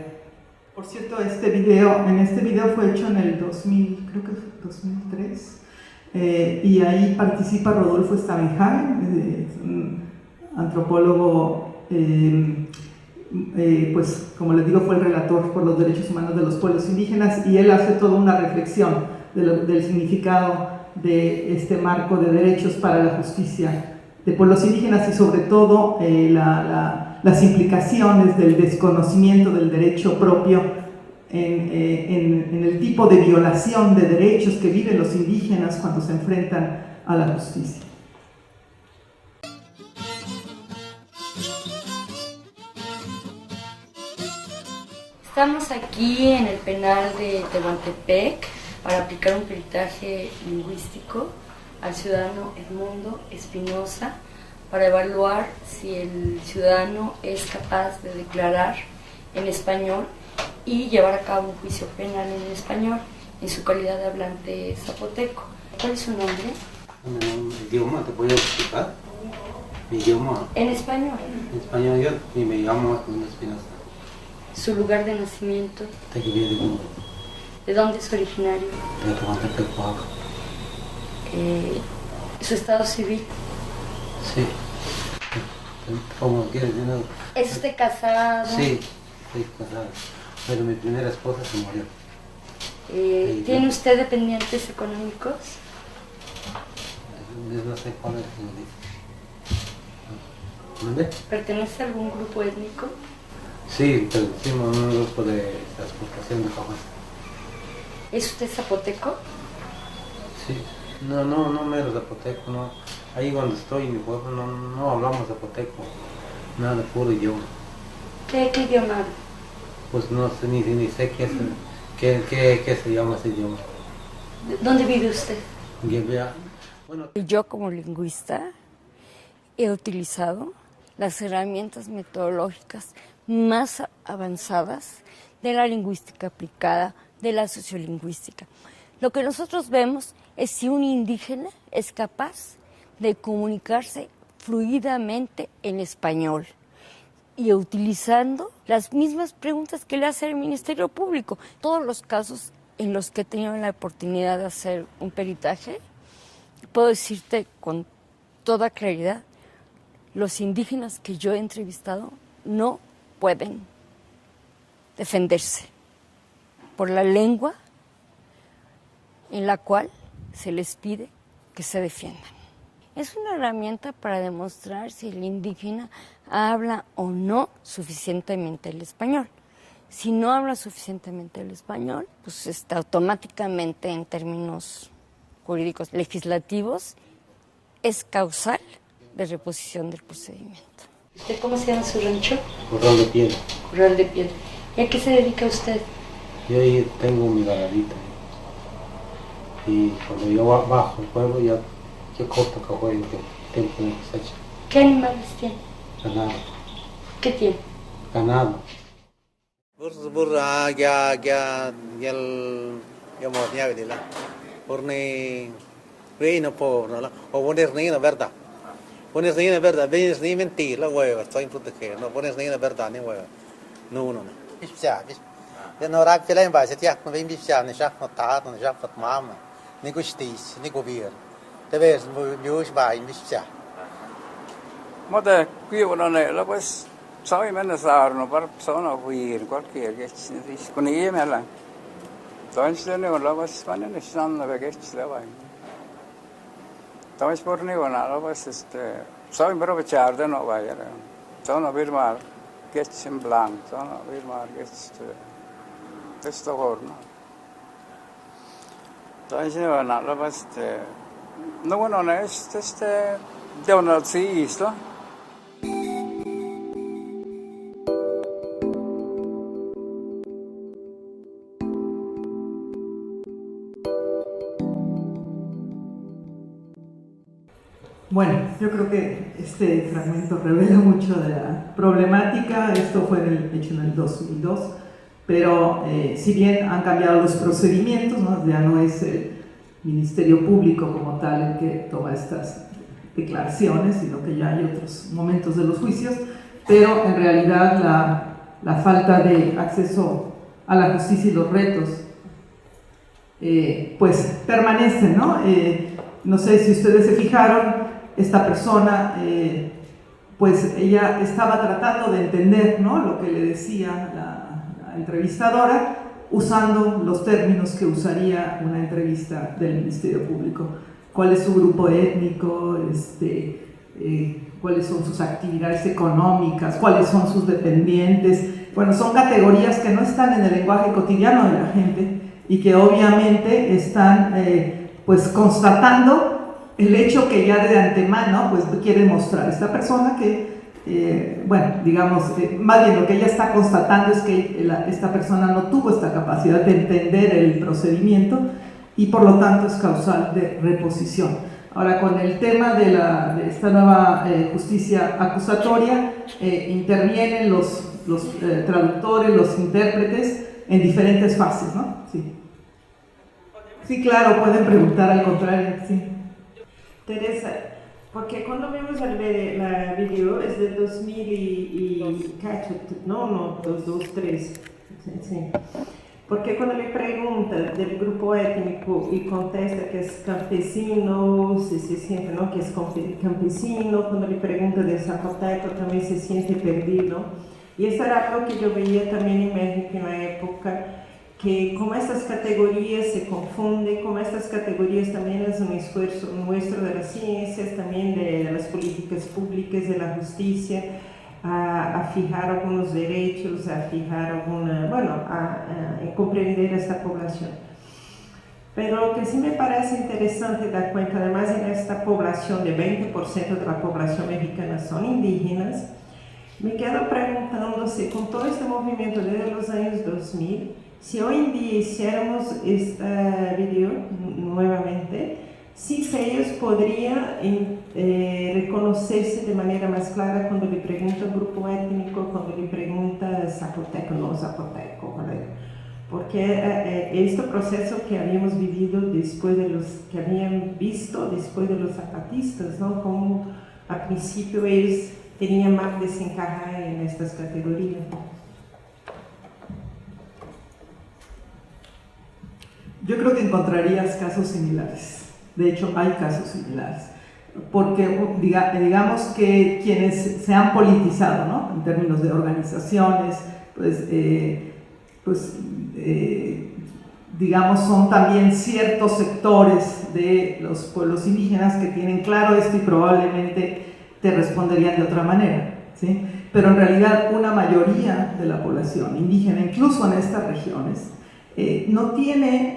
Speaker 1: Por cierto, en este video fue hecho en el 2000, creo que fue 2003, y ahí participa Rodolfo Stavenhagen, un antropólogo, pues como les digo, fue el relator por los derechos humanos de los pueblos indígenas, y él hace toda una reflexión del significado de este marco de derechos para la justicia de pueblos indígenas, y sobre todo las implicaciones del desconocimiento del derecho propio en el tipo de violación de derechos que viven los indígenas cuando se enfrentan a la justicia.
Speaker 2: Estamos aquí en el penal de Tehuantepec para aplicar un peritaje lingüístico al ciudadano Edmundo Espinosa para evaluar si el ciudadano es capaz de declarar en español y llevar a cabo un juicio penal en español en su calidad de hablante zapoteco. ¿Cuál es su nombre?
Speaker 3: ¿Mi idioma te puedo explicar? ¿Mi idioma?
Speaker 2: En español.
Speaker 3: En español yo me llamo Edmundo Espinosa.
Speaker 2: ¿Su lugar de nacimiento?
Speaker 3: Tequibia.
Speaker 2: ¿De dónde es originario?
Speaker 3: De Tehuantepec, Oaxaca.
Speaker 2: ¿Su estado civil?
Speaker 3: Sí. como quieres, yo no...
Speaker 2: ¿Es usted casado?
Speaker 3: Sí, estoy casado, pero mi primera esposa se murió.
Speaker 2: ¿Tiene usted dependientes económicos?
Speaker 3: No sé cuál es, ¿dónde?
Speaker 2: ¿Pertenece a algún grupo étnico?
Speaker 3: Sí, pertenecimos a un grupo de transportación de cajas.
Speaker 2: ¿Es usted zapoteco?
Speaker 3: Sí, no mero zapoteco, no. Ahí donde estoy en mi pueblo no hablamos zapoteco, nada, puro idioma.
Speaker 2: ¿Qué idioma habla?
Speaker 3: Pues no sé, ni sé qué se llama ese idioma.
Speaker 2: ¿Dónde vive usted?
Speaker 3: Bueno,
Speaker 4: Yo como lingüista he utilizado las herramientas metodológicas más avanzadas de la lingüística aplicada, de la sociolingüística. Lo que nosotros vemos es si un indígena es capaz de comunicarse fluidamente en español y utilizando las mismas preguntas que le hace el Ministerio Público. Todos los casos en los que he tenido la oportunidad de hacer un peritaje, puedo decirte con toda claridad, los indígenas que yo he entrevistado no pueden defenderse por la lengua en la cual se les pide que se defiendan. Es una herramienta para demostrar si el indígena habla o no suficientemente el español. Si no habla suficientemente el español, pues está automáticamente en términos jurídicos legislativos, es causal de reposición del procedimiento.
Speaker 2: ¿Usted cómo se llama su rancho?
Speaker 3: Corral de Piedra.
Speaker 2: Corral de Piedra. ¿Y a qué se dedica usted?
Speaker 3: Yo ahí tengo mi ganadita. Y cuando yo bajo el pueblo, yo corto café que tiempo de cosecha.
Speaker 2: ¿Qué animales tiene?
Speaker 3: Ganado.
Speaker 2: ¿Qué tiene?
Speaker 3: Ganado.
Speaker 5: Pones ni na verdad, ves ni mentir la hueva, estoy en proteger, no pones ni na verdad ni hueva. No. Bispia. Ya no rak pela em base, ya no vem bispia, ni já notado, ni já fatmama, ni justiça, ni governo. Talvez hoje vai bispia.
Speaker 6: Mutta kiunonen lopas sai mennä saarno par sauna huir qualche che con i mela. Toinsen ne lopas manen sanna vegets lava. Toins porni ona lopas sai però charda no vai. Sauna birmar gets in blank, sauna birmar gets testo horno. Toinsen ona lopas no non è devono si isla.
Speaker 1: Bueno, yo creo que este fragmento revela mucho de la problemática. Esto fue hecho en el 2002, pero si bien han cambiado los procedimientos, ¿no? Ya no es el Ministerio Público como tal el que toma estas declaraciones, sino que ya hay otros momentos de los juicios, pero en realidad la falta de acceso a la justicia y los retos pues permanecen, ¿no? No sé si ustedes se fijaron, esta persona pues ella estaba tratando de entender, ¿no?, lo que le decía la entrevistadora, usando los términos que usaría una entrevista del Ministerio Público. ¿Cuál es su grupo étnico? ¿Cuáles son sus actividades económicas? ¿Cuáles son sus dependientes? Bueno, son categorías que no están en el lenguaje cotidiano de la gente y que obviamente están pues constatando el hecho que ya de antemano pues quiere mostrar esta persona que bueno, digamos, más bien lo que ella está constatando es que esta persona no tuvo esta capacidad de entender el procedimiento y por lo tanto es causal de reposición. Ahora, con el tema de esta nueva justicia acusatoria, intervienen los traductores, los intérpretes en diferentes fases, ¿no? Sí. Sí, claro, pueden preguntar al contrario, sí.
Speaker 7: Teresa, porque cuando vimos la video es de 2000 y cacho, no, 2003, sí. Porque quando ele pergunta do grupo étnico e contesta que é campesino, se sente, não, que é campesino, quando ele pergunta de zapoteco também se sente perdido. E isso era algo que eu veia também em México na época, que como estas categorias se confundem, como estas categorias também é um esforço nosso das ciências, também das políticas públicas, da justiça, a fijar algunos derechos, a fijar alguna, bueno, a comprender esta población. Pero lo que sí me parece interesante dar cuenta, además en esta población de 20% de la población mexicana son indígenas, me quedo preguntando si con todo este movimiento desde los años 2000, si hoy en día hiciéramos este video nuevamente, sí que ellos podrían reconocerse de manera más clara cuando le pregunta al grupo étnico, cuando le pregunta zapoteco, no zapoteco, porque este proceso que habíamos vivido después de los, que habían visto después de los zapatistas, ¿no? Como al principio ellos tenían más de se encajar en estas categorías.
Speaker 1: Yo creo que encontrarías casos similares. De hecho, hay casos similares, porque digamos que quienes se han politizado, ¿no? En términos de organizaciones, digamos, son también ciertos sectores de los pueblos indígenas que tienen claro esto y probablemente te responderían de otra manera, ¿sí? Pero en realidad una mayoría de la población indígena, incluso en estas regiones, no tiene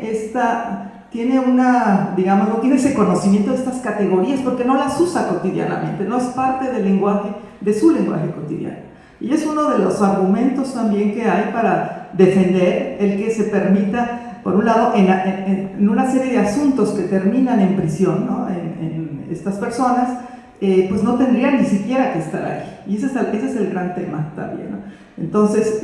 Speaker 1: no tiene ese conocimiento de estas categorías porque no las usa cotidianamente, no es parte del lenguaje, de su lenguaje cotidiano. Y es uno de los argumentos también que hay para defender el que se permita, por un lado, en una serie de asuntos que terminan en prisión, ¿no? en estas personas, pues no tendrían ni siquiera que estar ahí. Y ese es el gran tema también, ¿no? Entonces,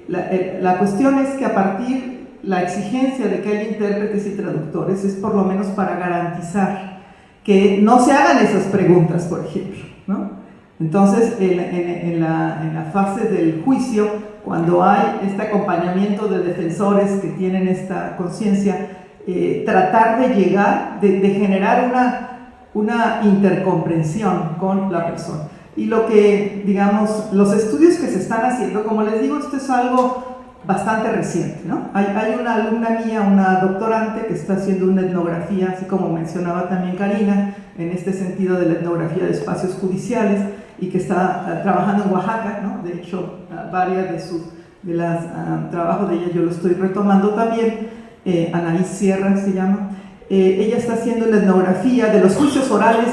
Speaker 1: la cuestión es que a partir la exigencia de que haya intérpretes y traductores es por lo menos para garantizar que no se hagan esas preguntas, por ejemplo, ¿no? Entonces, en la fase del juicio, cuando hay este acompañamiento de defensores que tienen esta conciencia, tratar de llegar, de generar una intercomprensión con la persona. Y lo que, digamos, los estudios que se están haciendo, como les digo, esto es algo bastante reciente, ¿no? Hay una alumna mía, una doctorante, que está haciendo una etnografía, así como mencionaba también Karina, en este sentido de la etnografía de espacios judiciales, y que está trabajando en Oaxaca, ¿no? De hecho, varias de los trabajos de ella yo lo estoy retomando también. Anaís Sierra se llama. Ella está haciendo la etnografía de los juicios orales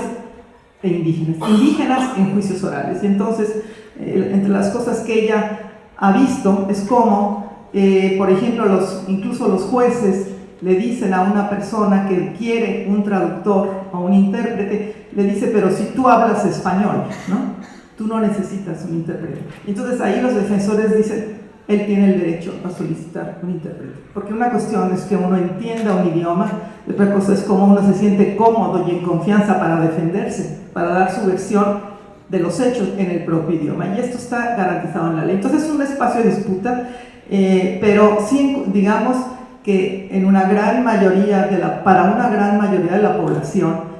Speaker 1: e indígenas en juicios orales. Y entonces, entre las cosas que ella ha visto es como, por ejemplo, incluso los jueces le dicen a una persona que quiere un traductor o un intérprete, le dice, pero si tú hablas español, ¿no? Tú no necesitas un intérprete. Entonces ahí los defensores dicen, él tiene el derecho a solicitar un intérprete. Porque una cuestión es que uno entienda un idioma, y otra cosa es cómo uno se siente cómodo y en confianza para defenderse, para dar su versión de los hechos en el propio idioma, y esto está garantizado en la ley. Entonces es un espacio de disputa, pero sí, digamos que en una gran mayoría para una gran mayoría de la población,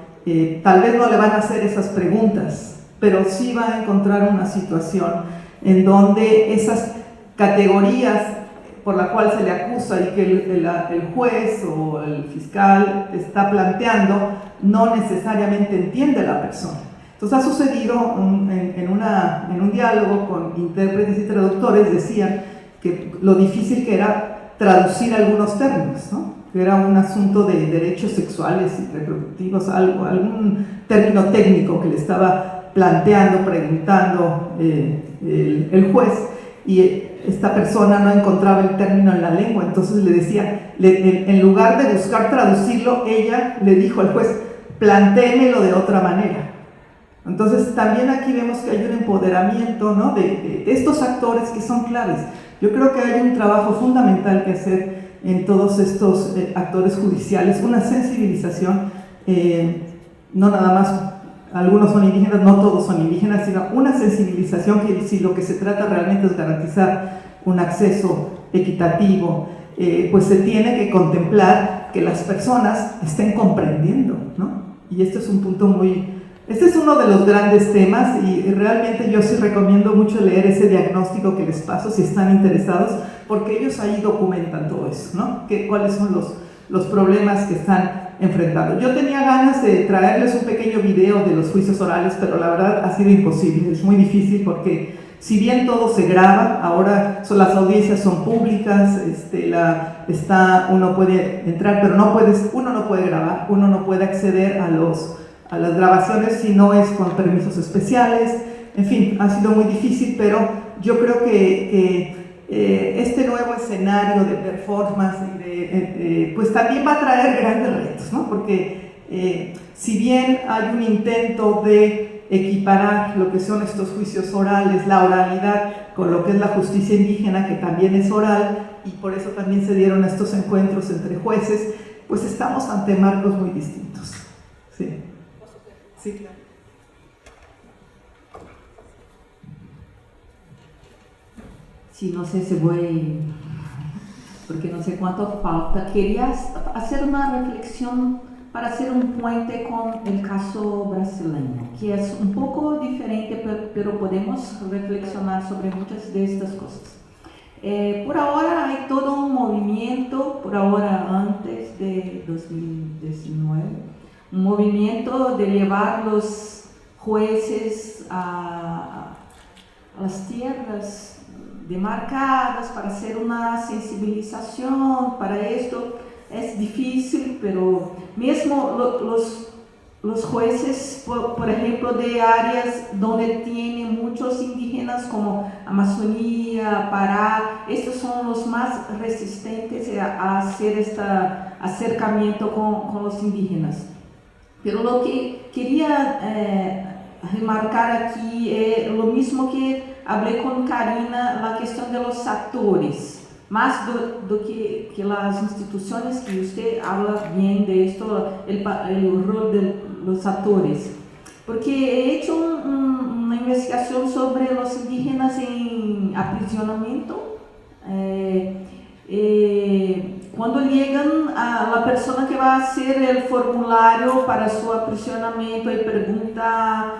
Speaker 1: tal vez no le van a hacer esas preguntas, pero sí van a encontrar una situación en donde esas categorías por la cual se le acusa y que el juez o el fiscal está planteando no necesariamente entiende la persona. Entonces ha sucedido en un diálogo con intérpretes y traductores, decían que lo difícil que era traducir algunos términos, ¿no? Que era un asunto de derechos sexuales y reproductivos, algún término técnico que le estaba planteando, preguntando el juez, y esta persona no encontraba el término en la lengua. Entonces le decía, en lugar de buscar traducirlo, ella le dijo al juez, plantéemelo de otra manera. Entonces también aquí vemos que hay un empoderamiento, ¿no? de estos actores que son claves. Yo creo que hay un trabajo fundamental que hacer en todos estos actores judiciales, una sensibilización, no nada más, algunos son indígenas, no todos son indígenas, sino una sensibilización que si lo que se trata realmente es garantizar un acceso equitativo, pues se tiene que contemplar que las personas estén comprendiendo, ¿no? Y este es un punto este es uno de los grandes temas y realmente yo sí recomiendo mucho leer ese diagnóstico que les paso si están interesados, porque ellos ahí documentan todo eso, ¿no? Cuáles son los problemas que están enfrentando. Yo tenía ganas de traerles un pequeño video de los juicios orales, pero la verdad ha sido imposible, es muy difícil porque si bien todo se graba, ahora las audiencias son públicas, uno puede entrar, pero uno no puede grabar, uno no puede acceder a las grabaciones si no es con permisos especiales. En fin, ha sido muy difícil, pero yo creo que este nuevo escenario de performance pues también va a traer grandes retos, ¿no? Porque si bien hay un intento de equiparar lo que son estos juicios orales, la oralidad, con lo que es la justicia indígena, que también es oral, y por eso también se dieron estos encuentros entre jueces, pues estamos ante marcos muy distintos. Sí. Sí, claro.
Speaker 8: Sí, no sé si voy, porque no sé cuánto falta. Quería hacer una reflexión para hacer un puente con el caso brasileño, que es un poco diferente, pero podemos reflexionar sobre muchas de estas cosas. Por ahora hay todo un movimiento, por ahora antes de 2019, un movimiento de llevar los jueces a las tierras demarcadas para hacer una sensibilización para esto. Es difícil, pero mismo los jueces, por ejemplo, de áreas donde tienen muchos indígenas como Amazonía, Pará, estos son los más resistentes a hacer este acercamiento con los indígenas. Pero lo que quería remarcar aquí es lo mismo que hablé con Karina, la cuestión de los actores, más do que las instituciones, que usted habla bien de esto, el rol de los actores. Porque he hecho una investigación sobre los indígenas en aprisionamiento. Cuando llegan a la persona que va a hacer el formulario para su aprisionamiento y pregunta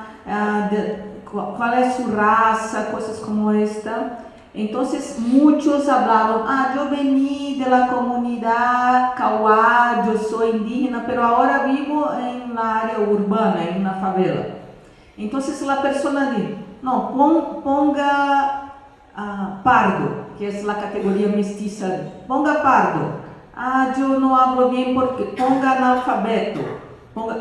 Speaker 8: cuál es su raza, cosas como esta. Entonces muchos hablaban, yo vení de la comunidad Kauá, yo soy indígena, pero ahora vivo en la área urbana, en una favela. Entonces la persona dice, no, ponga pardo, que es la categoría mestiza, ponga pardo. Yo no hablo bien porque ponga analfabeto.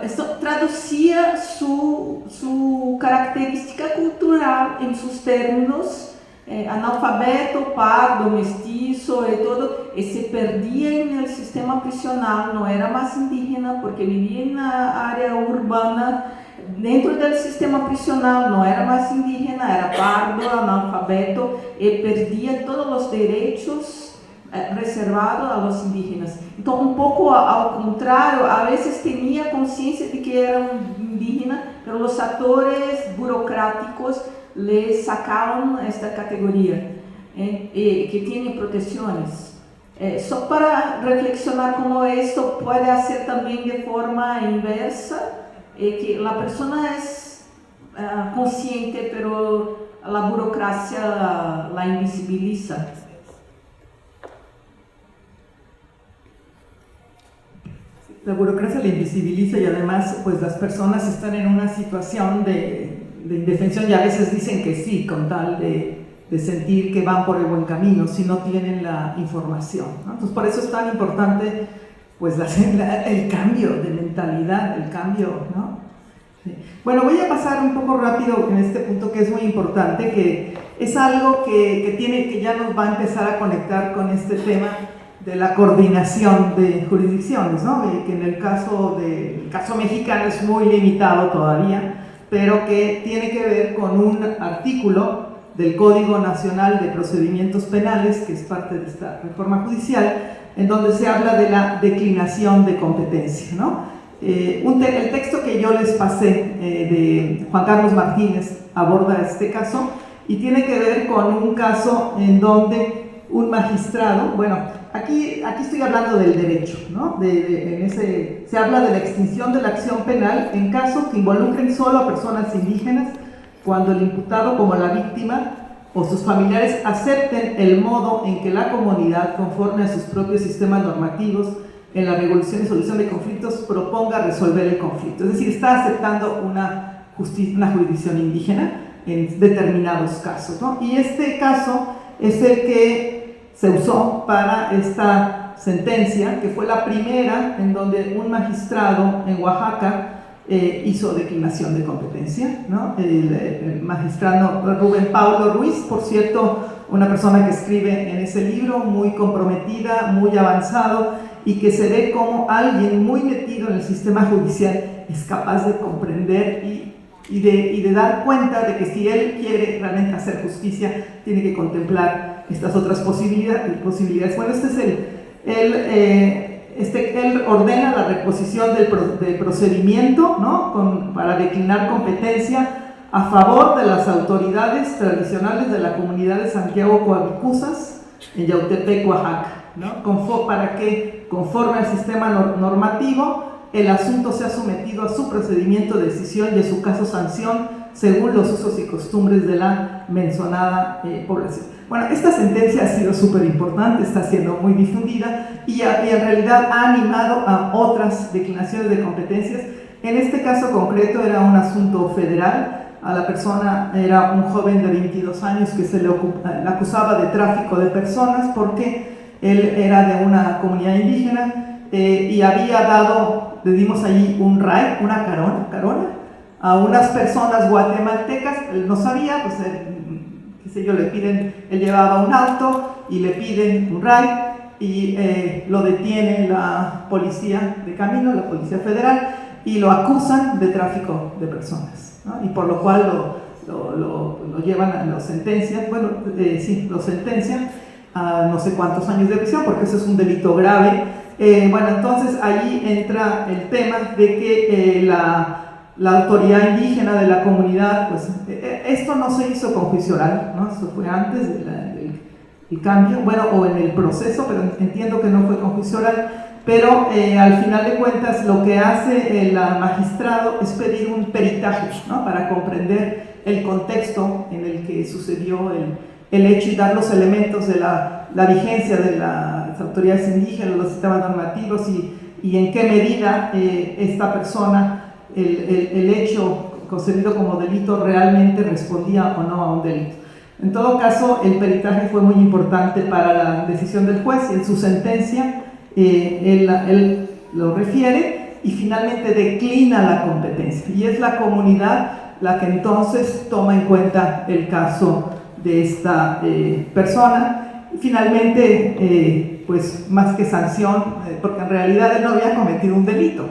Speaker 8: Esto traducía su característica cultural en sus términos, analfabeto, pardo, mestizo y todo, y se perdía en el sistema prisional, no era más indígena porque vivía en la área urbana. Dentro del sistema prisional no era más indígena, era pardo, analfabeto, y perdía todos los derechos reservados a los indígenas. Entonces, un poco al contrario, a veces tenía conciencia de que era un indígena, pero los actores burocráticos le sacaban esta categoría, que tiene protecciones. Solo para reflexionar cómo esto puede hacer también de forma inversa, que la persona es consciente, pero la burocracia la invisibiliza.
Speaker 1: La burocracia la invisibiliza y además pues las personas están en una situación de indefensión y a veces dicen que sí, con tal de sentir que van por el buen camino, si no tienen la información, ¿no? Entonces por eso es tan importante pues el cambio de mentalidad, el cambio, ¿no? Sí. Bueno, voy a pasar un poco rápido en este punto que es muy importante, que es algo que ya nos va a empezar a conectar con este tema de la coordinación de jurisdicciones, ¿no? Que en el caso mexicano es muy limitado todavía, pero que tiene que ver con un artículo del Código Nacional de Procedimientos Penales, que es parte de esta reforma judicial, en donde se habla de la declinación de competencia, ¿no? El texto que yo les pasé de Juan Carlos Martínez aborda este caso y tiene que ver con un caso en donde un magistrado, aquí estoy hablando del derecho, ¿no? Se habla de la extinción de la acción penal en casos que involucren solo a personas indígenas, cuando el imputado como la víctima o sus familiares acepten el modo en que la comunidad, conforme a sus propios sistemas normativos, en la regulación y solución de conflictos, proponga resolver el conflicto. Es decir, está aceptando una jurisdicción indígena en determinados casos, ¿no? Y este caso es el que se usó para esta sentencia, que fue la primera en donde un magistrado en Oaxaca hizo declinación de competencia, ¿no? El magistrado Rubén Paulo Ruiz, por cierto, una persona que escribe en ese libro, muy comprometida, muy avanzado, y que se ve como alguien muy metido en el sistema judicial es capaz de comprender y de dar cuenta de que si él quiere realmente hacer justicia, tiene que contemplar estas otras posibilidades. Bueno, él ordena la reposición del procedimiento, ¿no? Para declinar competencia a favor de las autoridades tradicionales de la comunidad de Santiago Coavicuzas, en Yautepec, Oaxaca, ¿no? Para que, conforme al sistema normativo, el asunto sea sometido a su procedimiento de decisión y a su caso sanción, según los usos y costumbres de la mencionada población. Bueno, esta sentencia ha sido súper importante, está siendo muy difundida y en realidad ha animado a otras declinaciones de competencias. En este caso concreto era un asunto federal. A la persona era un joven de 22 años que se le acusaba de tráfico de personas porque él era de una comunidad indígena y le dimos allí un RAI, una carona, a unas personas guatemaltecas. Él no sabía, pues qué sé yo, él llevaba un auto y le piden un RAI y lo detiene la policía de camino, la policía federal, y lo acusan de tráfico de personas, ¿no? Y por lo cual lo llevan, lo sentencian, lo sentencian a no sé cuántos años de prisión, porque eso es un delito grave. Bueno, entonces ahí entra el tema de que la autoridad indígena de la comunidad, pues esto no se hizo con juicio oral, ¿no? Eso fue antes del cambio, bueno, o en el proceso, pero entiendo que no fue con juicio oral. Pero al final de cuentas lo que hace el magistrado es pedir un peritaje, ¿no? Para comprender el contexto en el que sucedió el hecho y dar los elementos de la vigencia de las autoridades indígenas, los sistemas normativos y en qué medida esta persona, el hecho concebido como delito realmente respondía o no a un delito. En todo caso, el peritaje fue muy importante para la decisión del juez y en su sentencia él lo refiere y finalmente declina la competencia, y es la comunidad la que entonces toma en cuenta el caso de esta persona. Y finalmente, pues más que sanción, porque en realidad él no había cometido un delito,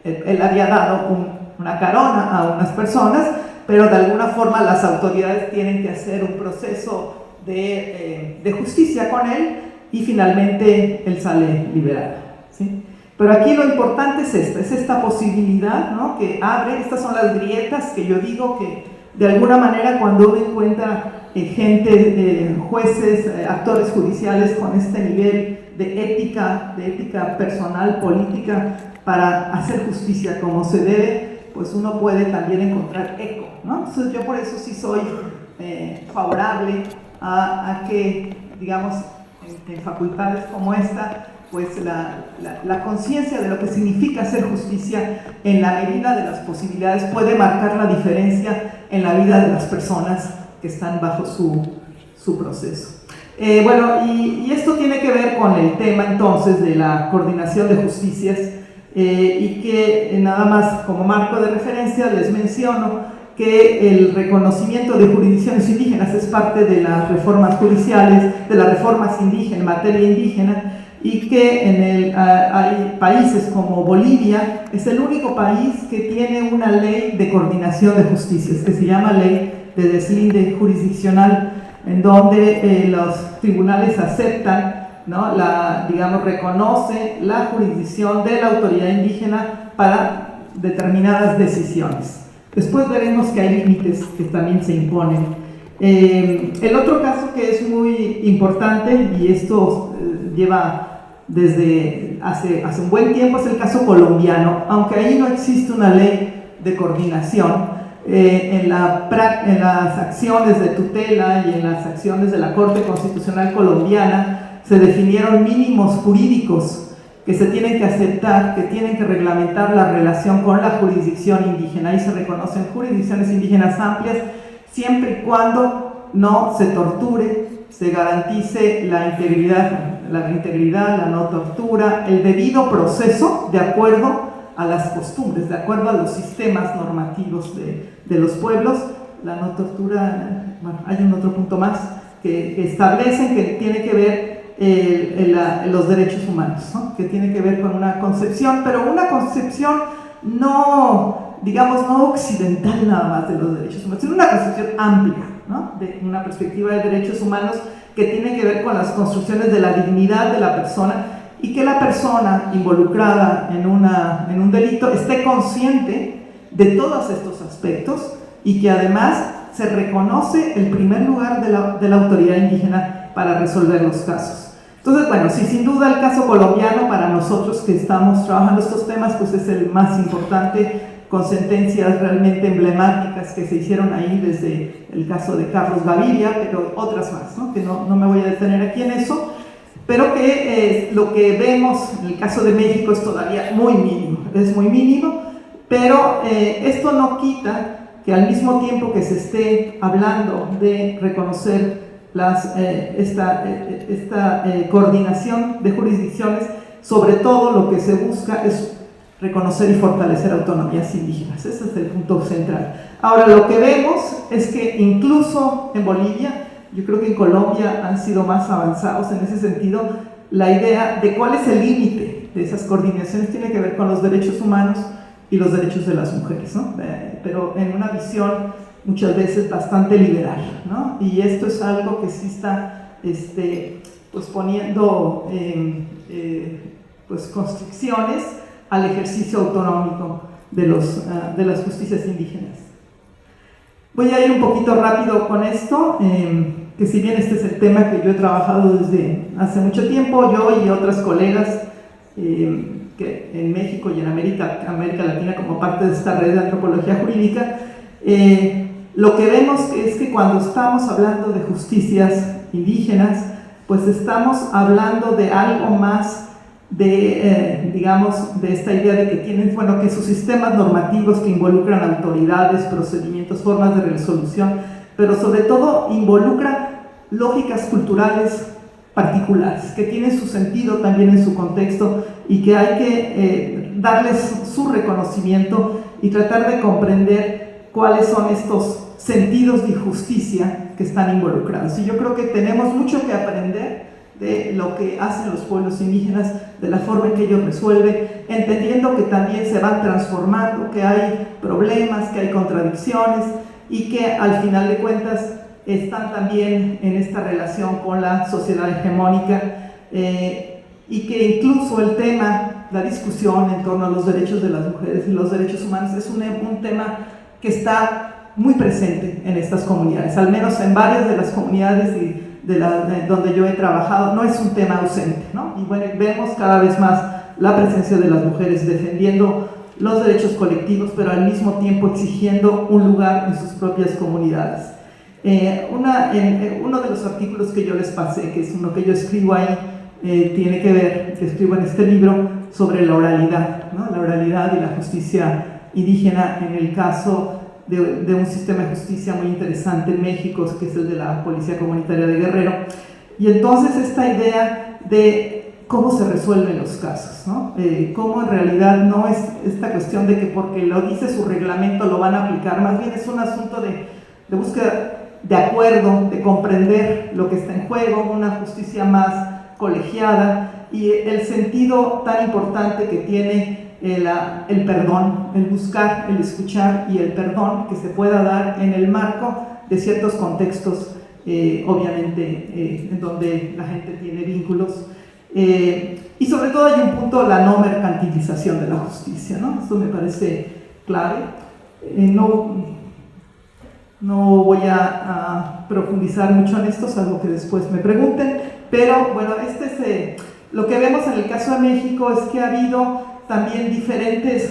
Speaker 1: él había dado una carona a unas personas, pero de alguna forma las autoridades tienen que hacer un proceso de justicia con él, y finalmente él sale liberado, ¿sí? Pero aquí lo importante es esta posibilidad, ¿no? Que abre, estas son las grietas que yo digo que de alguna manera cuando uno encuentra gente, jueces, actores judiciales con este nivel de ética personal, política, para hacer justicia como se debe, pues uno puede también encontrar eco, ¿no? Entonces yo por eso sí soy favorable a que, digamos, en facultades como esta, pues la conciencia de lo que significa hacer justicia en la medida de las posibilidades puede marcar la diferencia en la vida de las personas que están bajo su proceso. Bueno, y esto tiene que ver con el tema entonces de la coordinación de justicias, y que nada más como marco de referencia les menciono que el reconocimiento de jurisdicciones indígenas es parte de las reformas judiciales, de las reformas indígenas, en materia indígena, y que hay países como Bolivia, es el único país que tiene una ley de coordinación de justicias, que se llama Ley de Deslinde Jurisdiccional, en donde los tribunales aceptan, ¿no? Reconoce la jurisdicción de la autoridad indígena para determinadas decisiones. Después veremos que hay límites que también se imponen. El otro caso que es muy importante, y esto lleva desde hace un buen tiempo, es el caso colombiano, aunque ahí no existe una ley de coordinación. En las acciones de tutela y en las acciones de la Corte Constitucional colombiana se definieron mínimos jurídicos que se tienen que aceptar, que tienen que reglamentar la relación con la jurisdicción indígena. Ahí se reconocen jurisdicciones indígenas amplias, siempre y cuando no se torture, se garantice la integridad, la no tortura, el debido proceso de acuerdo a las costumbres, de acuerdo a los sistemas normativos de los pueblos. La no tortura, bueno, hay un otro punto más que establecen que tiene que ver los derechos humanos, ¿no? Que tiene que ver con una concepción, pero una concepción no, digamos, no occidental nada más de los derechos humanos, sino una concepción amplia, ¿no? De una perspectiva de derechos humanos que tiene que ver con las construcciones de la dignidad de la persona, y que la persona involucrada en un delito esté consciente de todos estos aspectos, y que además se reconoce el primer lugar de la autoridad indígena para resolver los casos. Entonces, bueno, sí, sin duda el caso colombiano para nosotros que estamos trabajando estos temas, pues es el más importante, con sentencias realmente emblemáticas que se hicieron ahí, desde el caso de Carlos Gaviria, pero otras más, ¿no? Que no me voy a detener aquí en eso, pero que lo que vemos en el caso de México es todavía muy mínimo, pero esto no quita que al mismo tiempo que se esté hablando de reconocer esta coordinación de jurisdicciones, sobre todo lo que se busca es reconocer y fortalecer autonomías indígenas. Ese es el punto central. Ahora, lo que vemos es que incluso en Bolivia, yo creo que en Colombia han sido más avanzados en ese sentido, la idea de cuál es el límite de esas coordinaciones tiene que ver con los derechos humanos y los derechos de las mujeres, ¿no? Pero en una visión muchas veces bastante liberal, ¿no? Y esto es algo que sí está pues poniendo pues constricciones al ejercicio autonómico de las justicias indígenas. Voy a ir un poquito rápido con esto, que si bien este es el tema que yo he trabajado desde hace mucho tiempo, yo y otras colegas que en México y en América Latina, como parte de esta red de antropología jurídica, lo que vemos es que cuando estamos hablando de justicias indígenas, pues estamos hablando de algo más digamos, de esta idea de que tienen, bueno, que sus sistemas normativos que involucran autoridades, procedimientos, formas de resolución, pero sobre todo involucran lógicas culturales particulares, que tienen su sentido también en su contexto, y que hay que darles su reconocimiento y tratar de comprender cuáles son estos sentidos de justicia que están involucrados. Y yo creo que tenemos mucho que aprender de lo que hacen los pueblos indígenas, de la forma en que ellos resuelven, entendiendo que también se van transformando, que hay problemas, que hay contradicciones, y que al final de cuentas están también en esta relación con la sociedad hegemónica, y que incluso el tema, la discusión en torno a los derechos de las mujeres y los derechos humanos es un tema que está muy presente en estas comunidades, al menos en varias de las comunidades donde yo he trabajado, no es un tema ausente, ¿no? Y bueno, vemos cada vez más la presencia de las mujeres defendiendo los derechos colectivos, pero al mismo tiempo exigiendo un lugar en sus propias comunidades. Uno de los artículos que yo les pasé, que es uno que yo escribo ahí, tiene que ver, que escribo en este libro, sobre la oralidad, ¿no? La oralidad y la justicia indígena en el caso de un sistema de justicia muy interesante en México, que es el de la Policía Comunitaria de Guerrero. Y entonces esta idea de cómo se resuelven los casos, ¿no? Cómo en realidad no es esta cuestión de que porque lo dice su reglamento lo van a aplicar, más bien es un asunto de búsqueda de acuerdo, de comprender lo que está en juego, una justicia más colegiada, y el sentido tan importante que tiene el perdón, el buscar, el escuchar y el perdón que se pueda dar en el marco de ciertos contextos, obviamente, en donde la gente tiene vínculos. Y sobre todo hay un punto, la no mercantilización de la justicia, ¿no? Esto me parece clave. No voy a profundizar mucho en esto, salvo que después me pregunten, pero bueno, lo que vemos en el caso de México es que ha habido también diferentes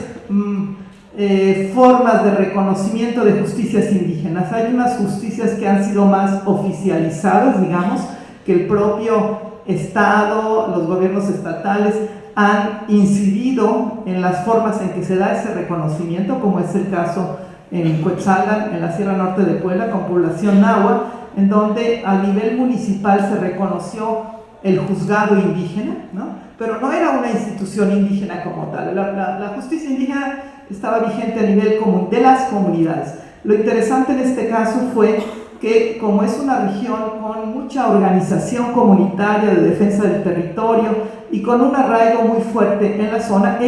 Speaker 1: formas de reconocimiento de justicias indígenas. Hay unas justicias que han sido más oficializadas, digamos, que el propio Estado, los gobiernos estatales han incidido en las formas en que se da ese reconocimiento, como es el caso en Cuetzalan, en la Sierra Norte de Puebla, con población náhuatl, en donde a nivel municipal se reconoció el juzgado indígena, ¿no? Pero no era una institución indígena como tal. La justicia indígena estaba vigente a nivel común de las comunidades. Lo interesante en este caso fue que, como es una región con mucha organización comunitaria de defensa del territorio y con un arraigo muy fuerte en la zona,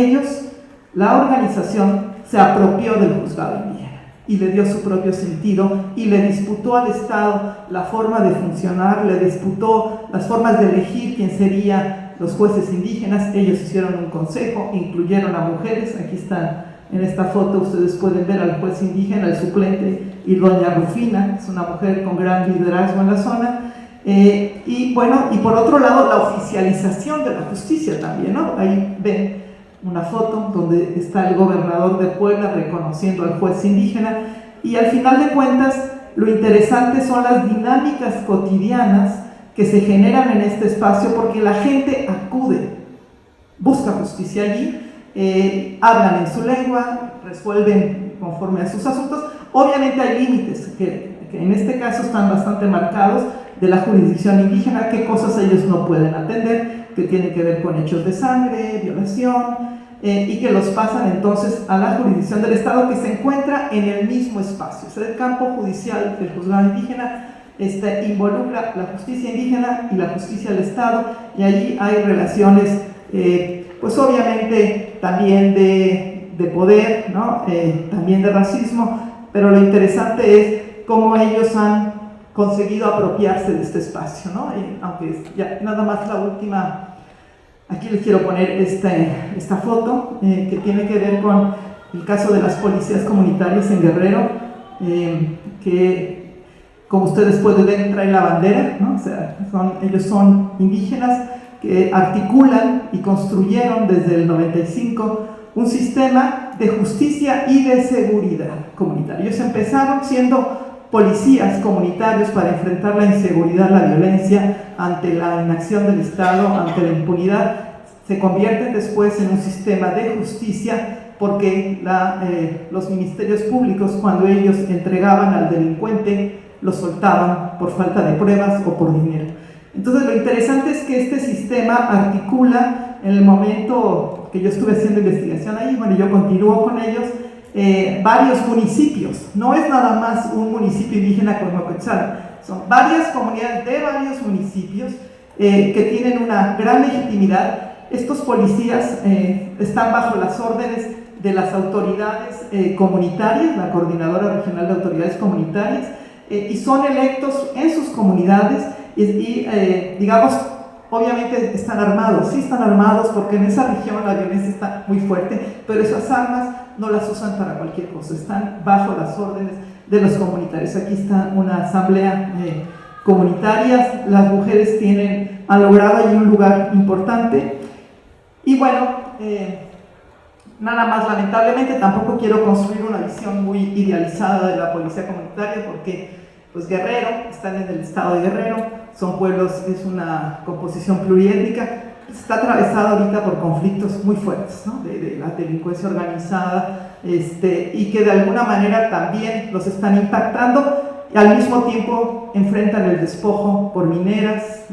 Speaker 1: la organización se apropió del juzgado indígena y le dio su propio sentido y le disputó al Estado la forma de funcionar, le disputó las formas de elegir quién serían los jueces indígenas. Ellos hicieron un consejo, incluyeron a mujeres. Aquí están en esta foto, ustedes pueden ver al juez indígena, el suplente, y doña Rufina, es una mujer con gran liderazgo en la zona. Y bueno, y por otro lado, la oficialización de la justicia también, ¿no? Ahí ven una foto donde está el gobernador de Puebla reconociendo al juez indígena, y al final de cuentas lo interesante son las dinámicas cotidianas que se generan en este espacio, porque la gente acude, busca justicia allí, hablan en su lengua, resuelven conforme a sus asuntos. Obviamente hay límites que en este caso están bastante marcados de la jurisdicción indígena, qué cosas ellos no pueden atender, que tienen que ver con hechos de sangre, violación, y que los pasan entonces a la jurisdicción del Estado, que se encuentra en el mismo espacio. O sea, el campo judicial del juzgado indígena involucra la justicia indígena y la justicia del Estado, y allí hay relaciones, pues obviamente también de poder, ¿no? También de racismo, pero lo interesante es cómo ellos han conseguido apropiarse de este espacio, ¿no? Aunque ya nada más la última, aquí les quiero poner esta foto que tiene que ver con el caso de las policías comunitarias en Guerrero, que como ustedes pueden ver trae la bandera, ¿no? O sea, ellos son indígenas que articulan y construyeron desde el 95 un sistema de justicia y de seguridad comunitaria. Ellos empezaron siendo policías comunitarios para enfrentar la inseguridad, la violencia, ante la inacción del Estado, ante la impunidad. Se convierten después en un sistema de justicia, porque los ministerios públicos, cuando ellos entregaban al delincuente, lo soltaban por falta de pruebas o por dinero. Entonces lo interesante es que este sistema articula, en el momento que yo estuve haciendo investigación ahí, bueno, yo continúo con ellos, varios municipios. No es nada más un municipio indígena como Quetzal, son varias comunidades de varios municipios que tienen una gran legitimidad. Estos policías están bajo las órdenes de las autoridades comunitarias, la Coordinadora Regional de Autoridades Comunitarias, y son electos en sus comunidades y digamos, obviamente están armados, sí están armados, porque en esa región la violencia está muy fuerte, pero esas armas no las usan para cualquier cosa, están bajo las órdenes de los comunitarios. Aquí está una asamblea comunitaria, las mujeres han logrado ahí un lugar importante. Y bueno, nada más, lamentablemente tampoco quiero construir una visión muy idealizada de la policía comunitaria, porque pues Guerrero, están en el estado de Guerrero, son pueblos, es una composición pluriétnica, está atravesada ahorita por conflictos muy fuertes, ¿no? de la delincuencia organizada, y que de alguna manera también los están impactando, y al mismo tiempo enfrentan el despojo por mineras,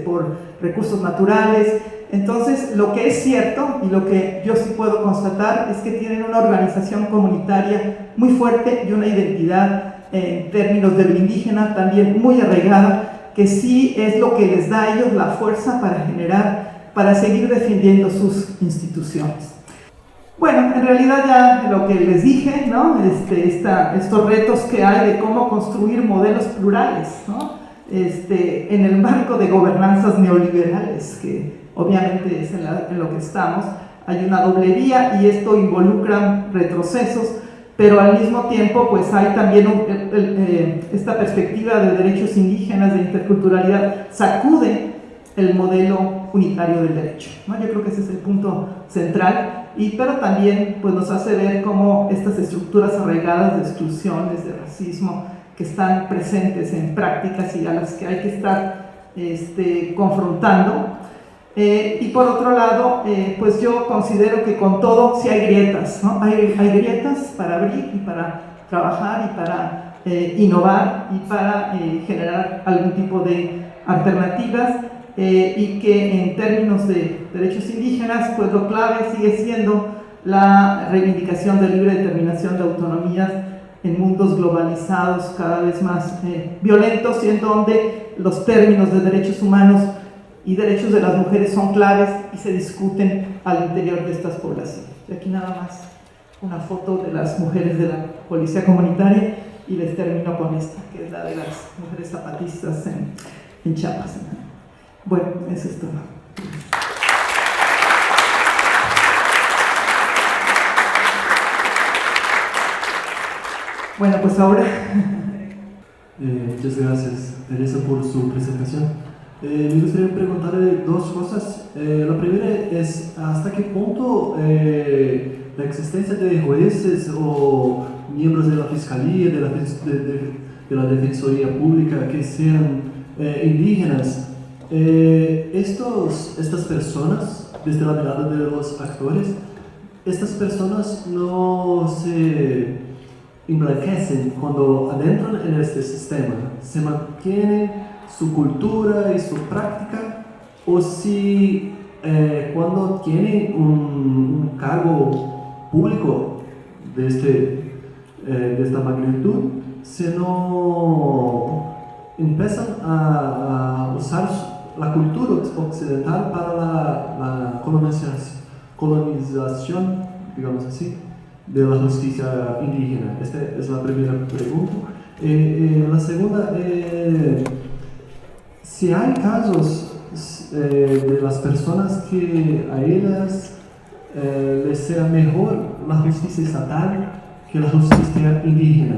Speaker 1: por recursos naturales. Entonces, lo que es cierto y lo que yo sí puedo constatar es que tienen una organización comunitaria muy fuerte y una identidad en términos de lo indígena también muy arraigada, que sí es lo que les da a ellos la fuerza para seguir defendiendo sus instituciones. Bueno, en realidad ya lo que les dije, ¿no? Estos retos que hay de cómo construir modelos plurales, ¿no? En el marco de gobernanzas neoliberales, que obviamente es en lo que estamos, hay una doble vía, y esto involucra retrocesos pero al mismo tiempo pues hay también esta perspectiva de derechos indígenas, de interculturalidad, sacude el modelo unitario del derecho, ¿no? Yo creo que ese es el punto central, pero también pues, nos hace ver cómo estas estructuras arraigadas de exclusiones, de racismo, que están presentes en prácticas y a las que hay que estar confrontando. Y por otro lado, pues yo considero que con todo sí hay grietas, ¿no? Hay grietas para abrir y para trabajar y para innovar y para generar algún tipo de alternativas, y que en términos de derechos indígenas, pues lo clave sigue siendo la reivindicación de libre determinación de autonomías en mundos globalizados cada vez más violentos, y en donde los términos de derechos humanos y derechos de las mujeres son claves y se discuten al interior de estas poblaciones. Y aquí nada más una foto de las mujeres de la policía comunitaria, y les termino con esta, que es la de las mujeres zapatistas en Chiapas. Bueno, eso es todo. Bueno, pues ahora...
Speaker 9: muchas gracias, Teresa, por su presentación. Me gustaría preguntarle dos cosas. La primera es, ¿hasta qué punto la existencia de jueces o miembros de la Fiscalía, de la Defensoría Pública, que sean indígenas, estas personas, desde la mirada de los actores, estas personas no se emblanquecen cuando adentran en este sistema? ¿Se mantiene su cultura y su práctica? ¿O si cuando tienen un cargo público de esta magnitud, se no empiezan a usar la cultura occidental para la colonización, digamos así, de la justicia indígena? Esta es la primera pregunta. La segunda, si hay casos de las personas que a ellas les sea mejor la justicia estatal que la justicia indígena.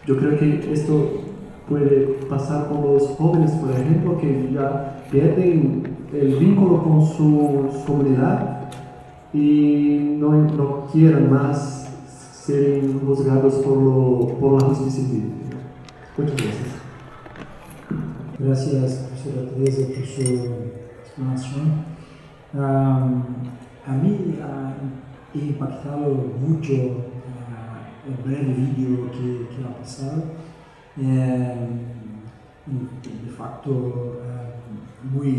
Speaker 9: Yo creo que esto puede pasar con los jóvenes, por ejemplo, que ya pierden el vínculo con su comunidad y no quieren más ser juzgados por la justicia indígena. Muchas gracias.
Speaker 10: Gracias, profesora Teresa, por su explanación. A mí ha impactado mucho el breve vídeo que ha pasado. De facto, muy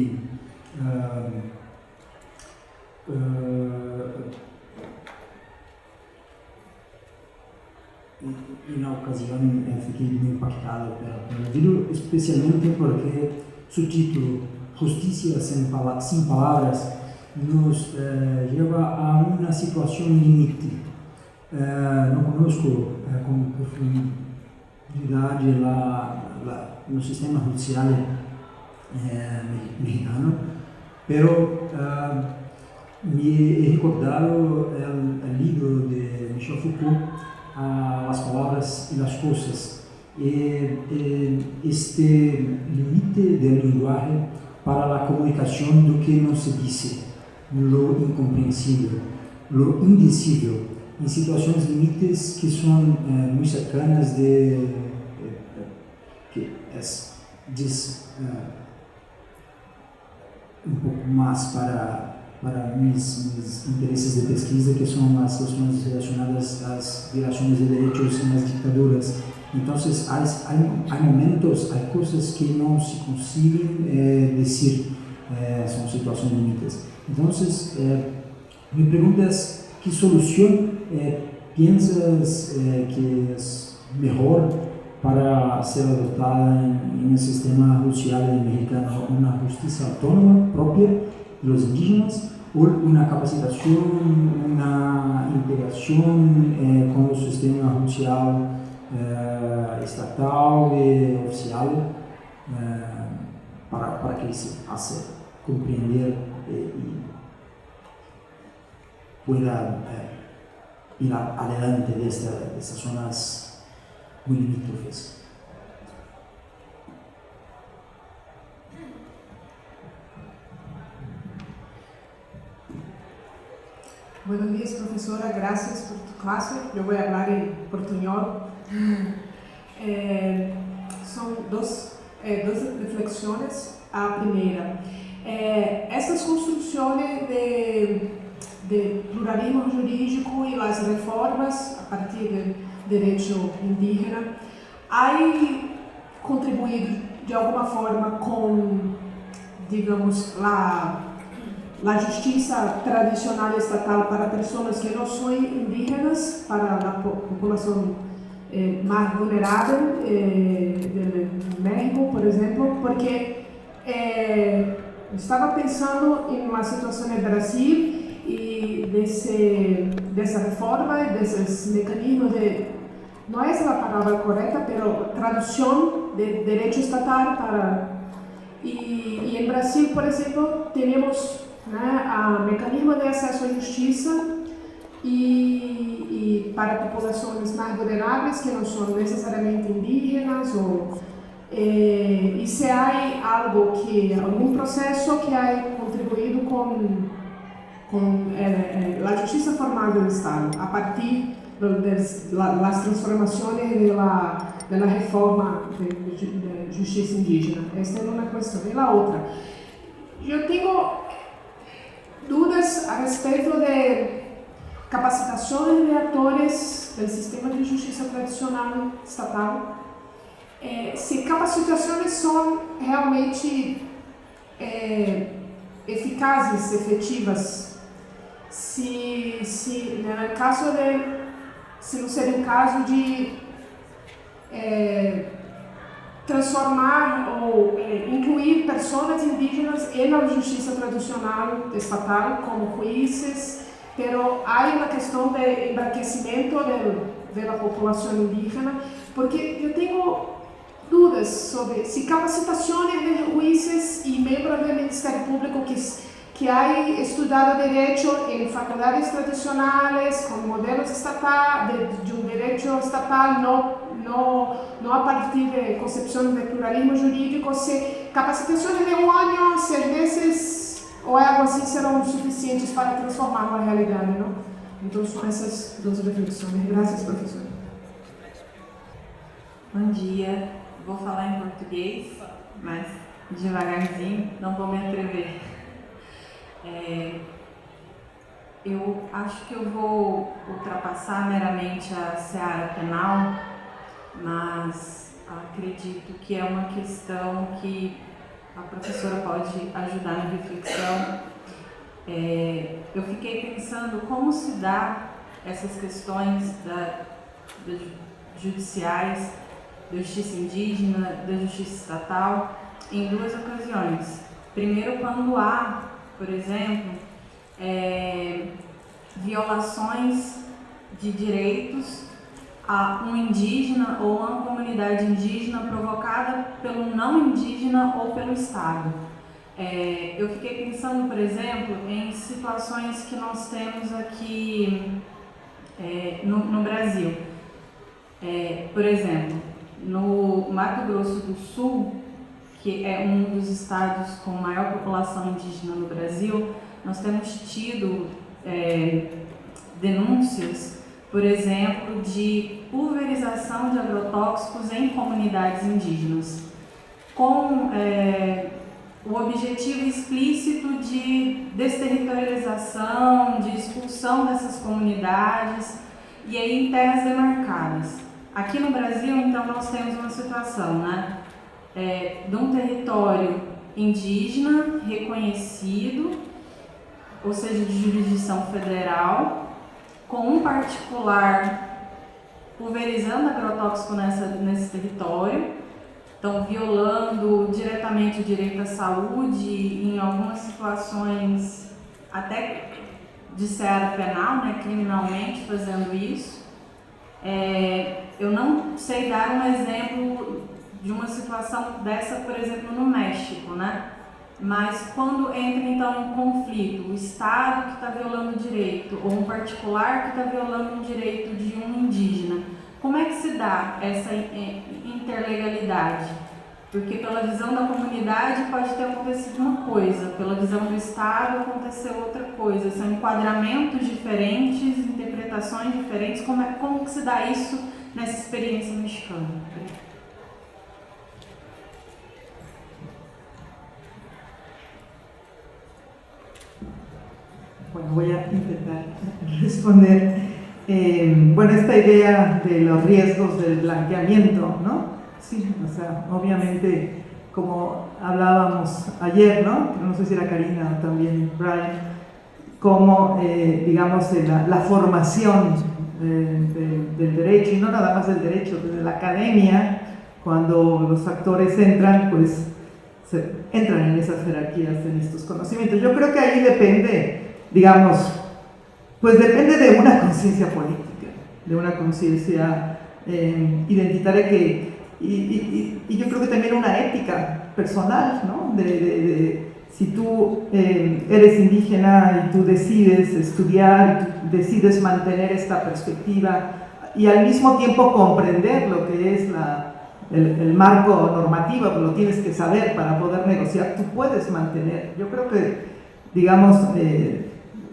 Speaker 10: en la ocasión fiquei muy impactado por el vídeo, especialmente porque su título, Justicia sin palabras, nos lleva a una situación límite. No conozco con profundidad el sistema judicial mexicano, pero me he recordado el libro de Michel Foucault, Las palabras y las cosas, este límite del lenguaje para la comunicación de lo que no se dice, lo incomprensible, lo indecible, en situaciones límites que son muy cercanas que es un poco más para mis intereses de pesquisa, que son las cuestiones relacionadas a las violaciones de derechos en las dictaduras. Entonces hay momentos, hay cosas que no se consiguen decir, son situaciones límites. Entonces, mi pregunta es, ¿qué solución piensas que es mejor para ser adoptada en el sistema judicial mexicano? ¿Una justicia autónoma propia de los indígenas, o una capacitación, una integración con el sistema judicial estatal y oficial, para que se hace comprender y pueda ir adelante de estas zonas muy limítrofes.
Speaker 11: Buenos días, profesora. Gracias por tu clase. Yo voy a hablar en portuñol. Son dos reflexiones. A primera, estas construcciones de pluralismo jurídico y las reformas a partir del derecho indígena han contribuido de alguna forma con, digamos, la justicia tradicional estatal para personas que no son indígenas, para la población más vulnerável de México, por ejemplo, porque estaba pensando en una situación en Brasil y de esa reforma, de esos mecanismos de, no es la palabra correcta, pero traducción de derecho estatal para... Y en Brasil, por ejemplo, tenemos mecanismos de acceso a justicia y para populaciones más vulnerables que no son necesariamente indígenas y si hay algún proceso que haya contribuido con la justicia formal del Estado a partir de las transformaciones de la reforma de justicia indígena. Esta es una cuestión. Y la otra, yo tengo dudas a respecto de capacitaciones de actores del sistema de justicia tradicional estatal. Se capacitações são realmente eficazes, efetivas, se não seria um caso de transformar ou incluir pessoas indígenas na justiça tradicional estatal como juízes, pero há uma questão de embranquecimento da população indígena, porque eu tenho dudas sobre si capacitaciones de jueces y miembros del Ministerio Público que hay estudiado derecho en facultades tradicionales con modelos de un derecho estatal, no a partir de concepciones de pluralismo jurídico, si capacitaciones de un año, 6 meses o algo así serán suficientes para transformar la realidad, ¿no? Entonces son esas dos reflexiones. Gracias, profesor.
Speaker 12: Bom dia. Vou falar em português, mas devagarzinho, não vou me atrever. Eu acho que eu vou ultrapassar meramente a seara penal, mas acredito que é uma questão que a professora pode ajudar na reflexão. Eu fiquei pensando como se dá essas questões judiciais, da justiça indígena, da justiça estatal, em 2 ocasiões. Primeiro, quando há, por exemplo, violações de direitos a um indígena ou a uma comunidade indígena provocada pelo não indígena ou pelo Estado. Eu fiquei pensando, por exemplo, em situações que nós temos aqui no Brasil. Por exemplo, no Mato Grosso do Sul, que é um dos estados com maior população indígena no Brasil, nós temos tido denúncias, por exemplo, de pulverização de agrotóxicos em comunidades indígenas, com o objetivo explícito de desterritorialização, de expulsão dessas comunidades, e aí em terras demarcadas. Aqui no Brasil, então, nós temos uma situação, né, de um território indígena reconhecido, ou seja, de jurisdição federal, com um particular pulverizando agrotóxico nesse território, então violando diretamente o direito à saúde, em algumas situações até de seara penal, né, criminalmente fazendo isso. Eu não sei dar um exemplo de uma situação dessa, por exemplo, no México, né? Mas quando entra então em conflito o Estado que está violando o direito ou um particular que está violando um direito de um indígena, como é que se dá essa interlegalidade? Porque pela visão da comunidade pode ter acontecido uma coisa, pela visão do Estado aconteceu outra coisa. São enquadramentos diferentes, interpretações diferentes. Como que se dá isso nessa experiência mexicana?
Speaker 1: Bueno, voy a intentar responder. Bueno, esta idea de los riesgos del blanqueamiento, ¿no? Sí, o sea, obviamente, como hablábamos ayer, ¿no? No sé si era Karina o también Brian, como, digamos, la formación del derecho, y no nada más del derecho, desde la academia, cuando los actores entran, pues entran en esas jerarquías, en estos conocimientos. Yo creo que ahí depende, digamos, pues depende de una conciencia política, de una conciencia identitaria y yo creo que también una ética personal, ¿no? Si tú eres indígena y tú decides estudiar, y tú decides mantener esta perspectiva y al mismo tiempo comprender lo que es el marco normativo, lo tienes que saber para poder negociar, tú puedes mantener. Yo creo que, digamos,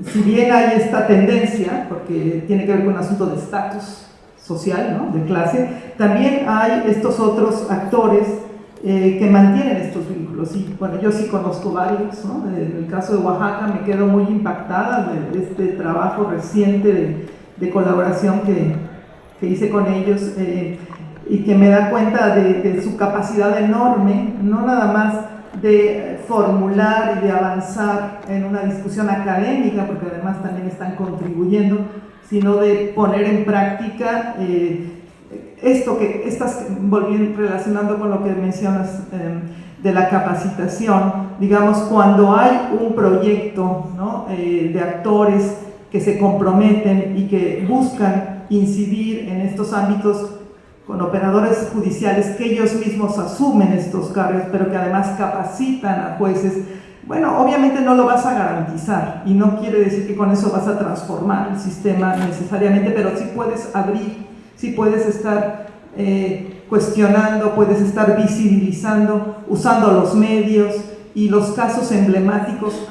Speaker 1: si bien hay esta tendencia, porque tiene que ver con un asunto de estatus social, ¿no? De clase, también hay estos otros actores que mantienen estos vínculos. Y bueno, yo sí conozco varios, ¿no? En el caso de Oaxaca me quedo muy impactada de este trabajo reciente de colaboración que hice con ellos y que me da cuenta de su capacidad enorme, no nada más de formular y de avanzar en una discusión académica, porque además también están contribuyendo, sino de poner en práctica volviendo relacionando con lo que mencionas de la capacitación, digamos, cuando hay un proyecto, ¿no? De actores que se comprometen y que buscan incidir en estos ámbitos con operadores judiciales que ellos mismos asumen estos cargos, pero que además capacitan a jueces. Bueno, obviamente no lo vas a garantizar y no quiere decir que con eso vas a transformar el sistema necesariamente, pero sí puedes abrir, sí puedes estar cuestionando, puedes estar visibilizando, usando los medios y los casos emblemáticos,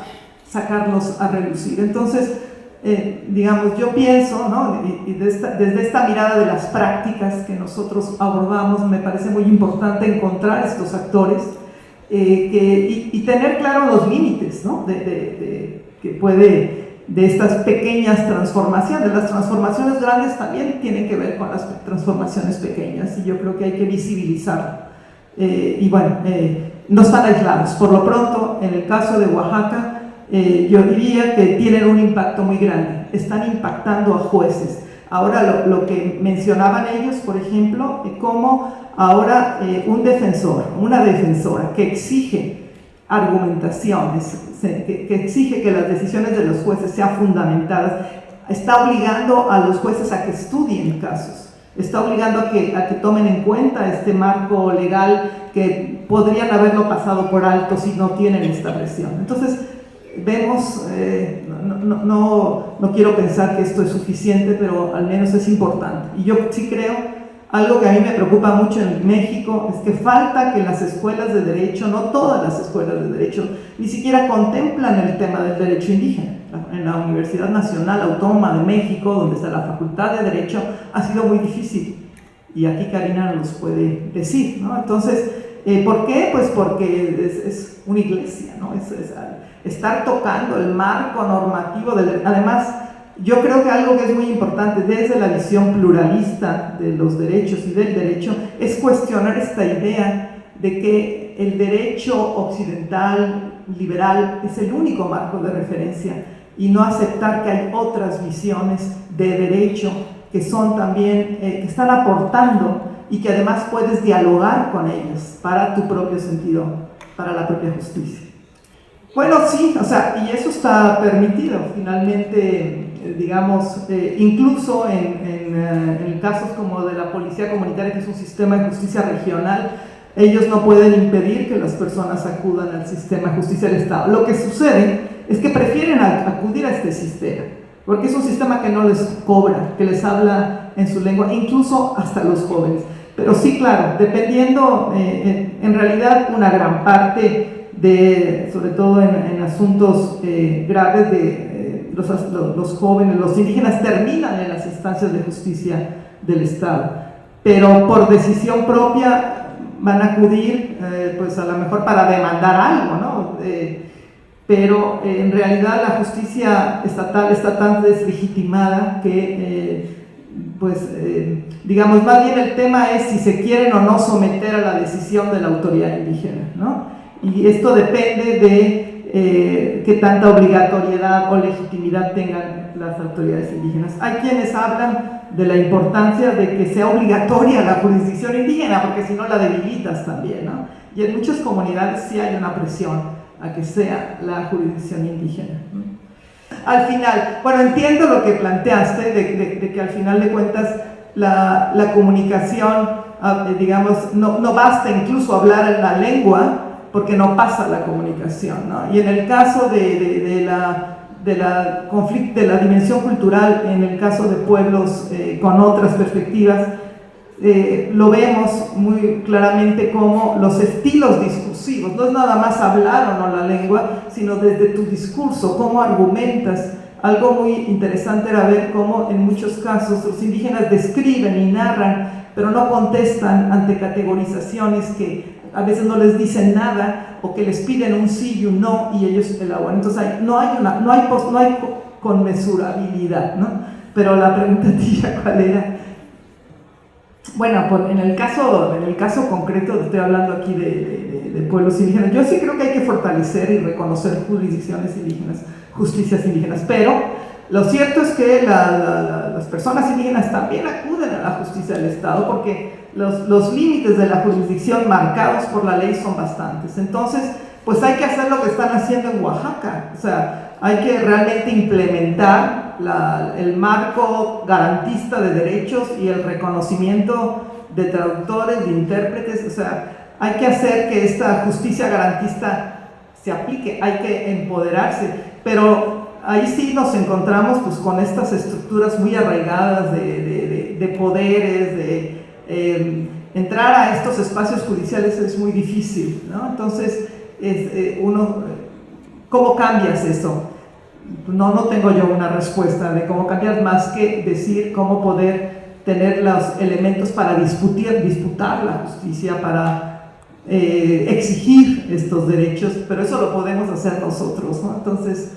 Speaker 1: sacarlos a relucir. Entonces, digamos, yo pienso, ¿no? Y desde esta mirada de las prácticas que nosotros abordamos, me parece muy importante encontrar estos actores y tener claro los límites, ¿no? que puede de estas pequeñas transformaciones. Las transformaciones grandes también tienen que ver con las transformaciones pequeñas y yo creo que hay que visibilizar. Y bueno, no están aislados. Por lo pronto, en el caso de Oaxaca, yo diría que tienen un impacto muy grande, están impactando a jueces. Ahora lo que mencionaban ellos, por ejemplo, cómo ahora un defensor, una defensora que exige argumentaciones, que exige que las decisiones de los jueces sean fundamentadas, está obligando a los jueces a que estudien casos, está obligando a que tomen en cuenta este marco legal que podrían haberlo pasado por alto si no tienen esta presión. Entonces, vemos, no quiero pensar que esto es suficiente, pero al menos es importante. Y yo sí creo, algo que a mí me preocupa mucho en México, es que falta que las escuelas de derecho, no todas las escuelas de derecho, ni siquiera contemplan el tema del derecho indígena. En la Universidad Nacional Autónoma de México, donde está la Facultad de Derecho, ha sido muy difícil. Y aquí Karina nos puede decir, ¿no? Entonces, ¿por qué? Pues porque es una iglesia, ¿no? Estar tocando el marco normativo además, yo creo que algo que es muy importante desde la visión pluralista de los derechos y del derecho es cuestionar esta idea de que el derecho occidental, liberal, es el único marco de referencia y no aceptar que hay otras visiones de derecho que son también, que están aportando y que además puedes dialogar con ellas para tu propio sentido, para la propia justicia. Bueno, sí, o sea, y eso está permitido, finalmente, digamos, incluso en casos como de la policía comunitaria, que es un sistema de justicia regional, ellos no pueden impedir que las personas acudan al sistema de justicia del Estado. Lo que sucede es que prefieren acudir a este sistema, porque es un sistema que no les cobra, que les habla en su lengua, incluso hasta los jóvenes. Pero sí, claro, dependiendo, en realidad una gran parte sobre todo en asuntos graves los jóvenes, los indígenas terminan en las instancias de justicia del Estado, pero por decisión propia van a acudir, pues a lo mejor para demandar algo, ¿no? Pero en realidad la justicia estatal está tan deslegitimada que, digamos, más bien el tema es si se quieren o no someter a la decisión de la autoridad indígena, ¿no? Y esto depende de qué tanta obligatoriedad o legitimidad tengan las autoridades indígenas. Hay quienes hablan de la importancia de que sea obligatoria la jurisdicción indígena, porque si no la debilitas también, ¿no? Y en muchas comunidades sí hay una presión a que sea la jurisdicción indígena. Al final, bueno, entiendo lo que planteaste, de que al final de cuentas la comunicación, digamos, no basta incluso hablar en la lengua, porque no pasa la comunicación, ¿no? Y en el caso de la dimensión cultural, en el caso de pueblos con otras perspectivas, lo vemos muy claramente como los estilos discursivos, no es nada más hablar o no la lengua, sino desde tu discurso, cómo argumentas. Algo muy interesante era ver cómo en muchos casos los indígenas describen y narran, pero no contestan ante categorizaciones que a veces no les dicen nada, o que les piden un sí y un no, y ellos elaboran. Entonces no hay conmensurabilidad, ¿no? Pero la pregunta tuya, ¿cuál era? Bueno, en el caso concreto, estoy hablando aquí de pueblos indígenas, yo sí creo que hay que fortalecer y reconocer jurisdicciones indígenas, justicias indígenas, pero lo cierto es que las personas indígenas también acuden a la justicia del Estado, porque los límites de la jurisdicción marcados por la ley son bastantes. Entonces, pues hay que hacer lo que están haciendo en Oaxaca, o sea, hay que realmente implementar el marco garantista de derechos y el reconocimiento de traductores, de intérpretes, o sea, hay que hacer que esta justicia garantista se aplique, hay que empoderarse, pero ahí sí nos encontramos pues con estas estructuras muy arraigadas de poderes, entrar a estos espacios judiciales es muy difícil, ¿no? Entonces, ¿cómo cambias eso? No tengo yo una respuesta de cómo cambiar, más que decir cómo poder tener los elementos para disputar la justicia, para exigir estos derechos, pero eso lo podemos hacer nosotros, ¿no? Entonces,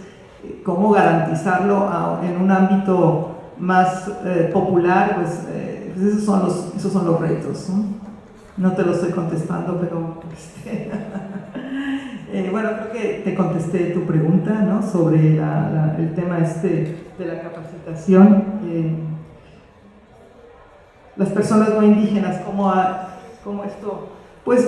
Speaker 1: ¿cómo garantizarlo en un ámbito más popular? Pues esos son los retos, ¿no? No te lo estoy contestando, pero bueno, creo que te contesté tu pregunta, ¿no? Sobre el tema de la capacitación. Las personas no indígenas, ¿cómo esto? Pues,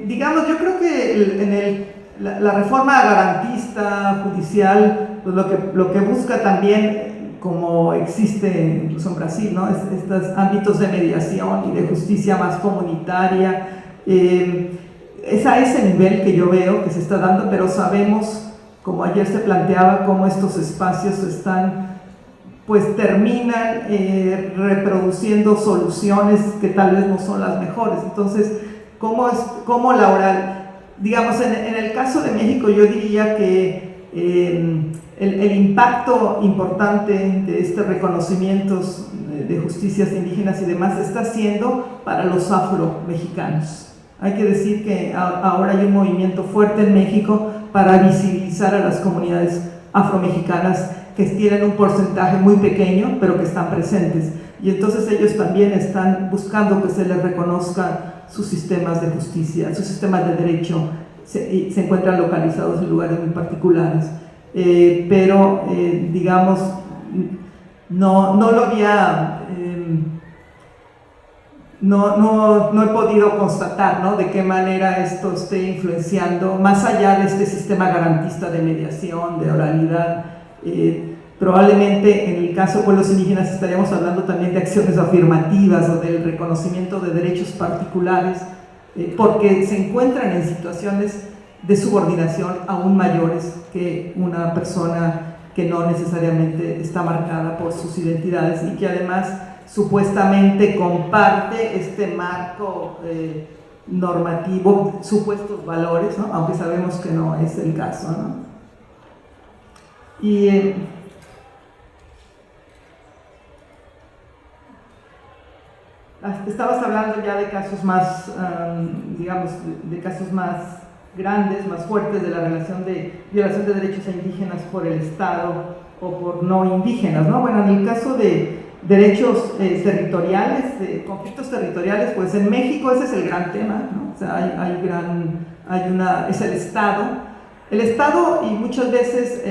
Speaker 1: digamos, yo creo que la reforma garantista judicial, pues lo que busca también, como existe incluso en Brasil, ¿no? Estos ámbitos de mediación y de justicia más comunitaria, es a ese nivel que yo veo que se está dando, pero sabemos, como ayer se planteaba, cómo estos espacios terminan reproduciendo soluciones que tal vez no son las mejores. Entonces, ¿cómo la oral? Digamos, en el caso de México, yo diría que el impacto importante de estos reconocimientos de justicias indígenas y demás está siendo para los afro-mexicanos. Hay que decir que ahora hay un movimiento fuerte en México para visibilizar a las comunidades afromexicanas que tienen un porcentaje muy pequeño, pero que están presentes. Y entonces ellos también están buscando que se les reconozca sus sistemas de justicia, sus sistemas de derecho, se encuentran localizados en lugares muy particulares. Pero, digamos, no lo había... No he podido constatar, ¿no?, de qué manera esto esté influenciando, más allá de este sistema garantista de mediación, de oralidad. Probablemente en el caso de pueblos indígenas estaríamos hablando también de acciones afirmativas o del reconocimiento de derechos particulares porque se encuentran en situaciones de subordinación aún mayores que una persona que no necesariamente está marcada por sus identidades y que además supuestamente comparte este marco normativo, supuestos valores, ¿no? Aunque sabemos que no es el caso, ¿no? Y estabas hablando ya de casos más, digamos, de casos más grandes, más fuertes de la relación de violación de derechos a indígenas por el Estado o por no indígenas, ¿no? Bueno, en el caso de derechos territoriales, de conflictos territoriales, pues en México ese es el gran tema, ¿no? O sea, es el Estado y muchas veces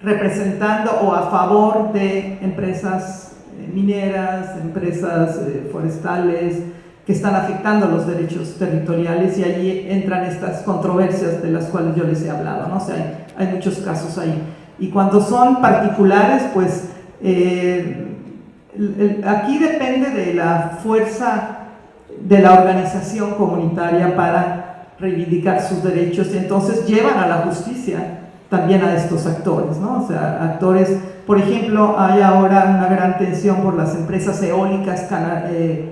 Speaker 1: representando o a favor de empresas mineras, empresas forestales que están afectando los derechos territoriales, y allí entran estas controversias de las cuales yo les he hablado, ¿no? O sea, hay muchos casos ahí. Y cuando son particulares, pues aquí depende de la fuerza de la organización comunitaria para reivindicar sus derechos, y entonces llevan a la justicia también a estos actores, ¿no? O sea, actores, por ejemplo, hay ahora una gran tensión por las empresas eólicas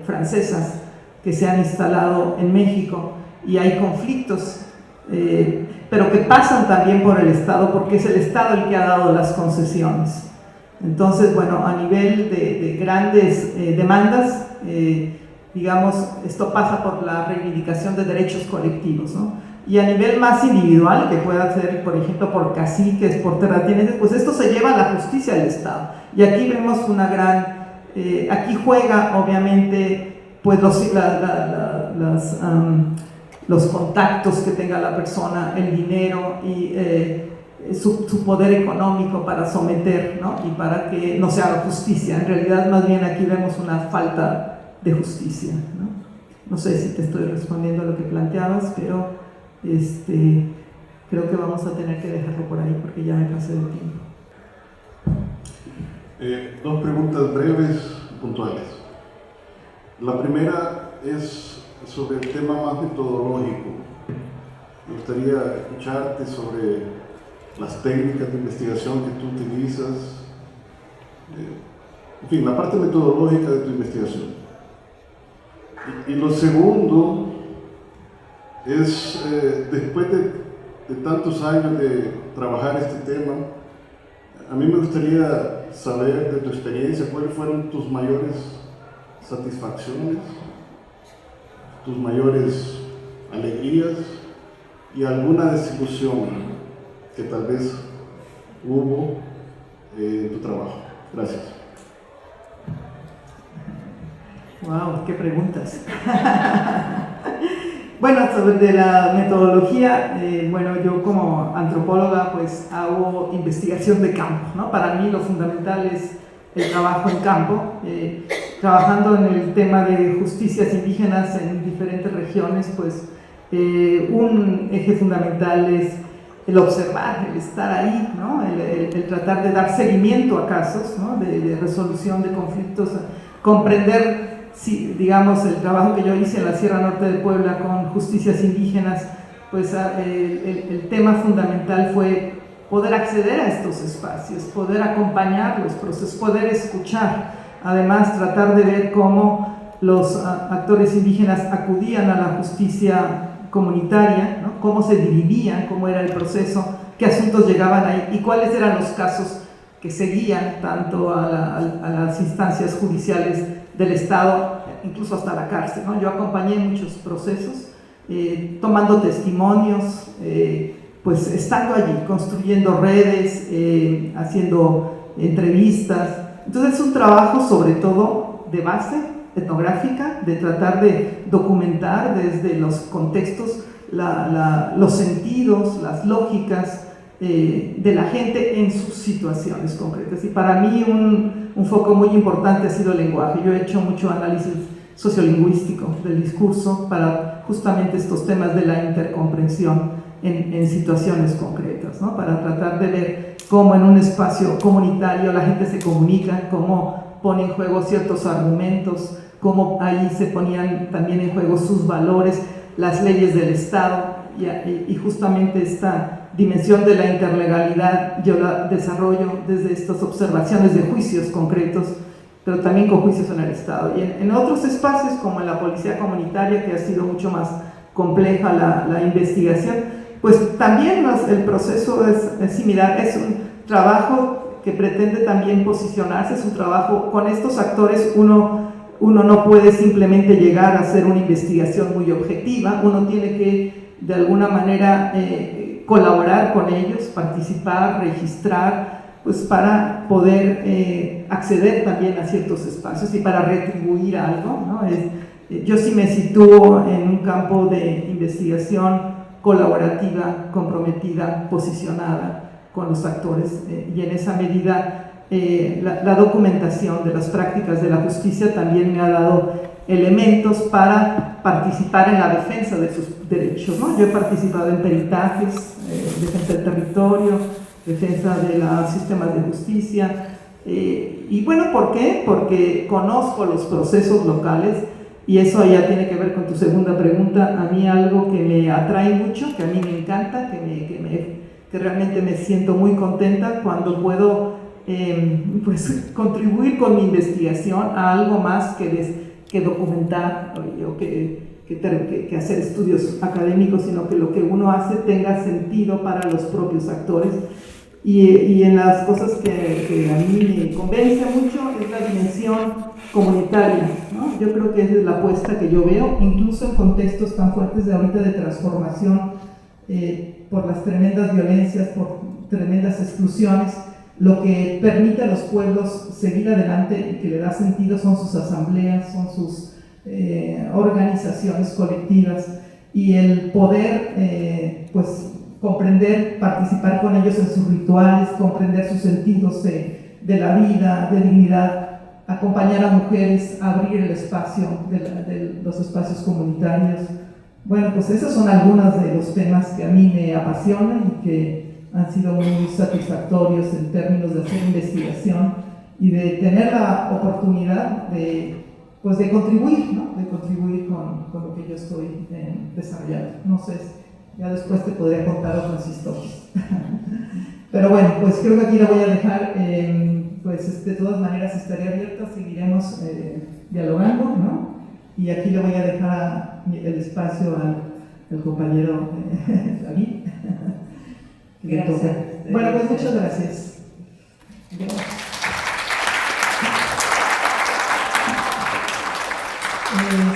Speaker 1: francesas que se han instalado en México, y hay conflictos, pero que pasan también por el Estado, porque es el Estado el que ha dado las concesiones. Entonces, bueno, a nivel de grandes demandas, digamos, esto pasa por la reivindicación de derechos colectivos, ¿no? Y a nivel más individual, que pueda ser, por ejemplo, por caciques, por terratenientes, pues esto se lleva a la justicia del Estado. Y aquí vemos una gran, aquí juega obviamente pues los contactos que tenga la persona, el dinero y su poder económico para someter, ¿no? Y para que no se haga justicia. En realidad, más bien aquí vemos una falta de justicia, ¿no? No sé si te estoy respondiendo a lo que planteabas, pero creo que vamos a tener que dejarlo por ahí porque ya me pasé del tiempo.
Speaker 13: Dos preguntas breves y puntuales. La primera es sobre el tema más metodológico. Me gustaría escucharte sobre las técnicas de investigación que tú utilizas, en fin, la parte metodológica de tu investigación. Y lo segundo es, después de tantos años de trabajar este tema, a mí me gustaría saber de tu experiencia cuáles fueron tus mayores satisfacciones, tus mayores alegrías y alguna desilusión que tal vez hubo en tu trabajo. Gracias.
Speaker 1: Wow, qué preguntas. Bueno, sobre la metodología, bueno, yo como antropóloga pues hago investigación de campo, ¿no? Para mí lo fundamental es el trabajo en campo, trabajando en el tema de justicias indígenas en diferentes regiones, pues un eje fundamental es el observar, el estar ahí, ¿no? El tratar de dar seguimiento a casos, ¿no? de resolución de conflictos, comprender. Sí, digamos, el trabajo que yo hice en la Sierra Norte de Puebla con justicias indígenas, pues el tema fundamental fue poder acceder a estos espacios, poder acompañar los procesos, poder escuchar, además tratar de ver cómo los actores indígenas acudían a la justicia comunitaria, ¿no? Cómo se dividían, cómo era el proceso, qué asuntos llegaban ahí y cuáles eran los casos que seguían tanto a las instancias judiciales del Estado, incluso hasta la cárcel, ¿no? Yo acompañé muchos procesos, tomando testimonios, pues estando allí, construyendo redes, haciendo entrevistas. Entonces es un trabajo sobre todo de base etnográfica, de tratar de documentar desde los contextos los sentidos, las lógicas de la gente en sus situaciones concretas. Y para mí un foco muy importante ha sido el lenguaje. Yo he hecho mucho análisis sociolingüístico del discurso para justamente estos temas de la intercomprensión en situaciones concretas, ¿no? Para tratar de ver cómo en un espacio comunitario la gente se comunica, cómo pone en juego ciertos argumentos, cómo ahí se ponían también en juego sus valores, las leyes del Estado, y justamente esta dimensión de la interlegalidad yo la desarrollo desde estas observaciones de juicios concretos, pero también con juicios en el Estado. Y en otros espacios, como en la policía comunitaria, que ha sido mucho más compleja la investigación, pues también el proceso es similar, es un trabajo que pretende también posicionarse, es un trabajo con estos actores. Uno no puede simplemente llegar a hacer una investigación muy objetiva, uno tiene que de alguna manera colaborar con ellos, participar, registrar, pues para poder acceder también a ciertos espacios y para retribuir algo, ¿no? Yo sí me sitúo en un campo de investigación colaborativa, comprometida, posicionada con los actores, y en esa medida la documentación de las prácticas de la justicia también me ha dado elementos para participar en la defensa de sus derechos, ¿no? Yo he participado en peritajes, defensa del territorio, defensa de los sistemas de justicia, y bueno, ¿por qué? Porque conozco los procesos locales, y eso ya tiene que ver con tu segunda pregunta. A mí algo que me atrae mucho, que a mí me encanta, que realmente me siento muy contenta cuando puedo pues contribuir con mi investigación a algo más que documentar o que hacer estudios académicos, sino que lo que uno hace tenga sentido para los propios actores. Y en las cosas que a mí me convence mucho es la dimensión comunitaria, ¿no? Yo creo que esa es la apuesta que yo veo, incluso en contextos tan fuertes de ahorita de transformación, por las tremendas violencias, por tremendas exclusiones. Lo que permite a los pueblos seguir adelante y que le da sentido son sus asambleas, son sus organizaciones colectivas, y el poder pues comprender, participar con ellos en sus rituales, comprender sus sentidos de la vida, de dignidad, acompañar a mujeres, abrir el espacio de los espacios comunitarios. Bueno, pues esos son algunos de los temas que a mí me apasionan y que han sido muy satisfactorios en términos de hacer investigación y de tener la oportunidad de contribuir, ¿no? De contribuir con lo que yo estoy desarrollando. No sé, ya después te podría contar otras historias. Pero bueno, pues creo que aquí la voy a dejar. Pues de todas maneras estaré abierta, seguiremos dialogando, ¿no? Y aquí le voy a dejar el espacio al compañero David.
Speaker 7: Gracias.
Speaker 1: Bueno, pues muchas gracias.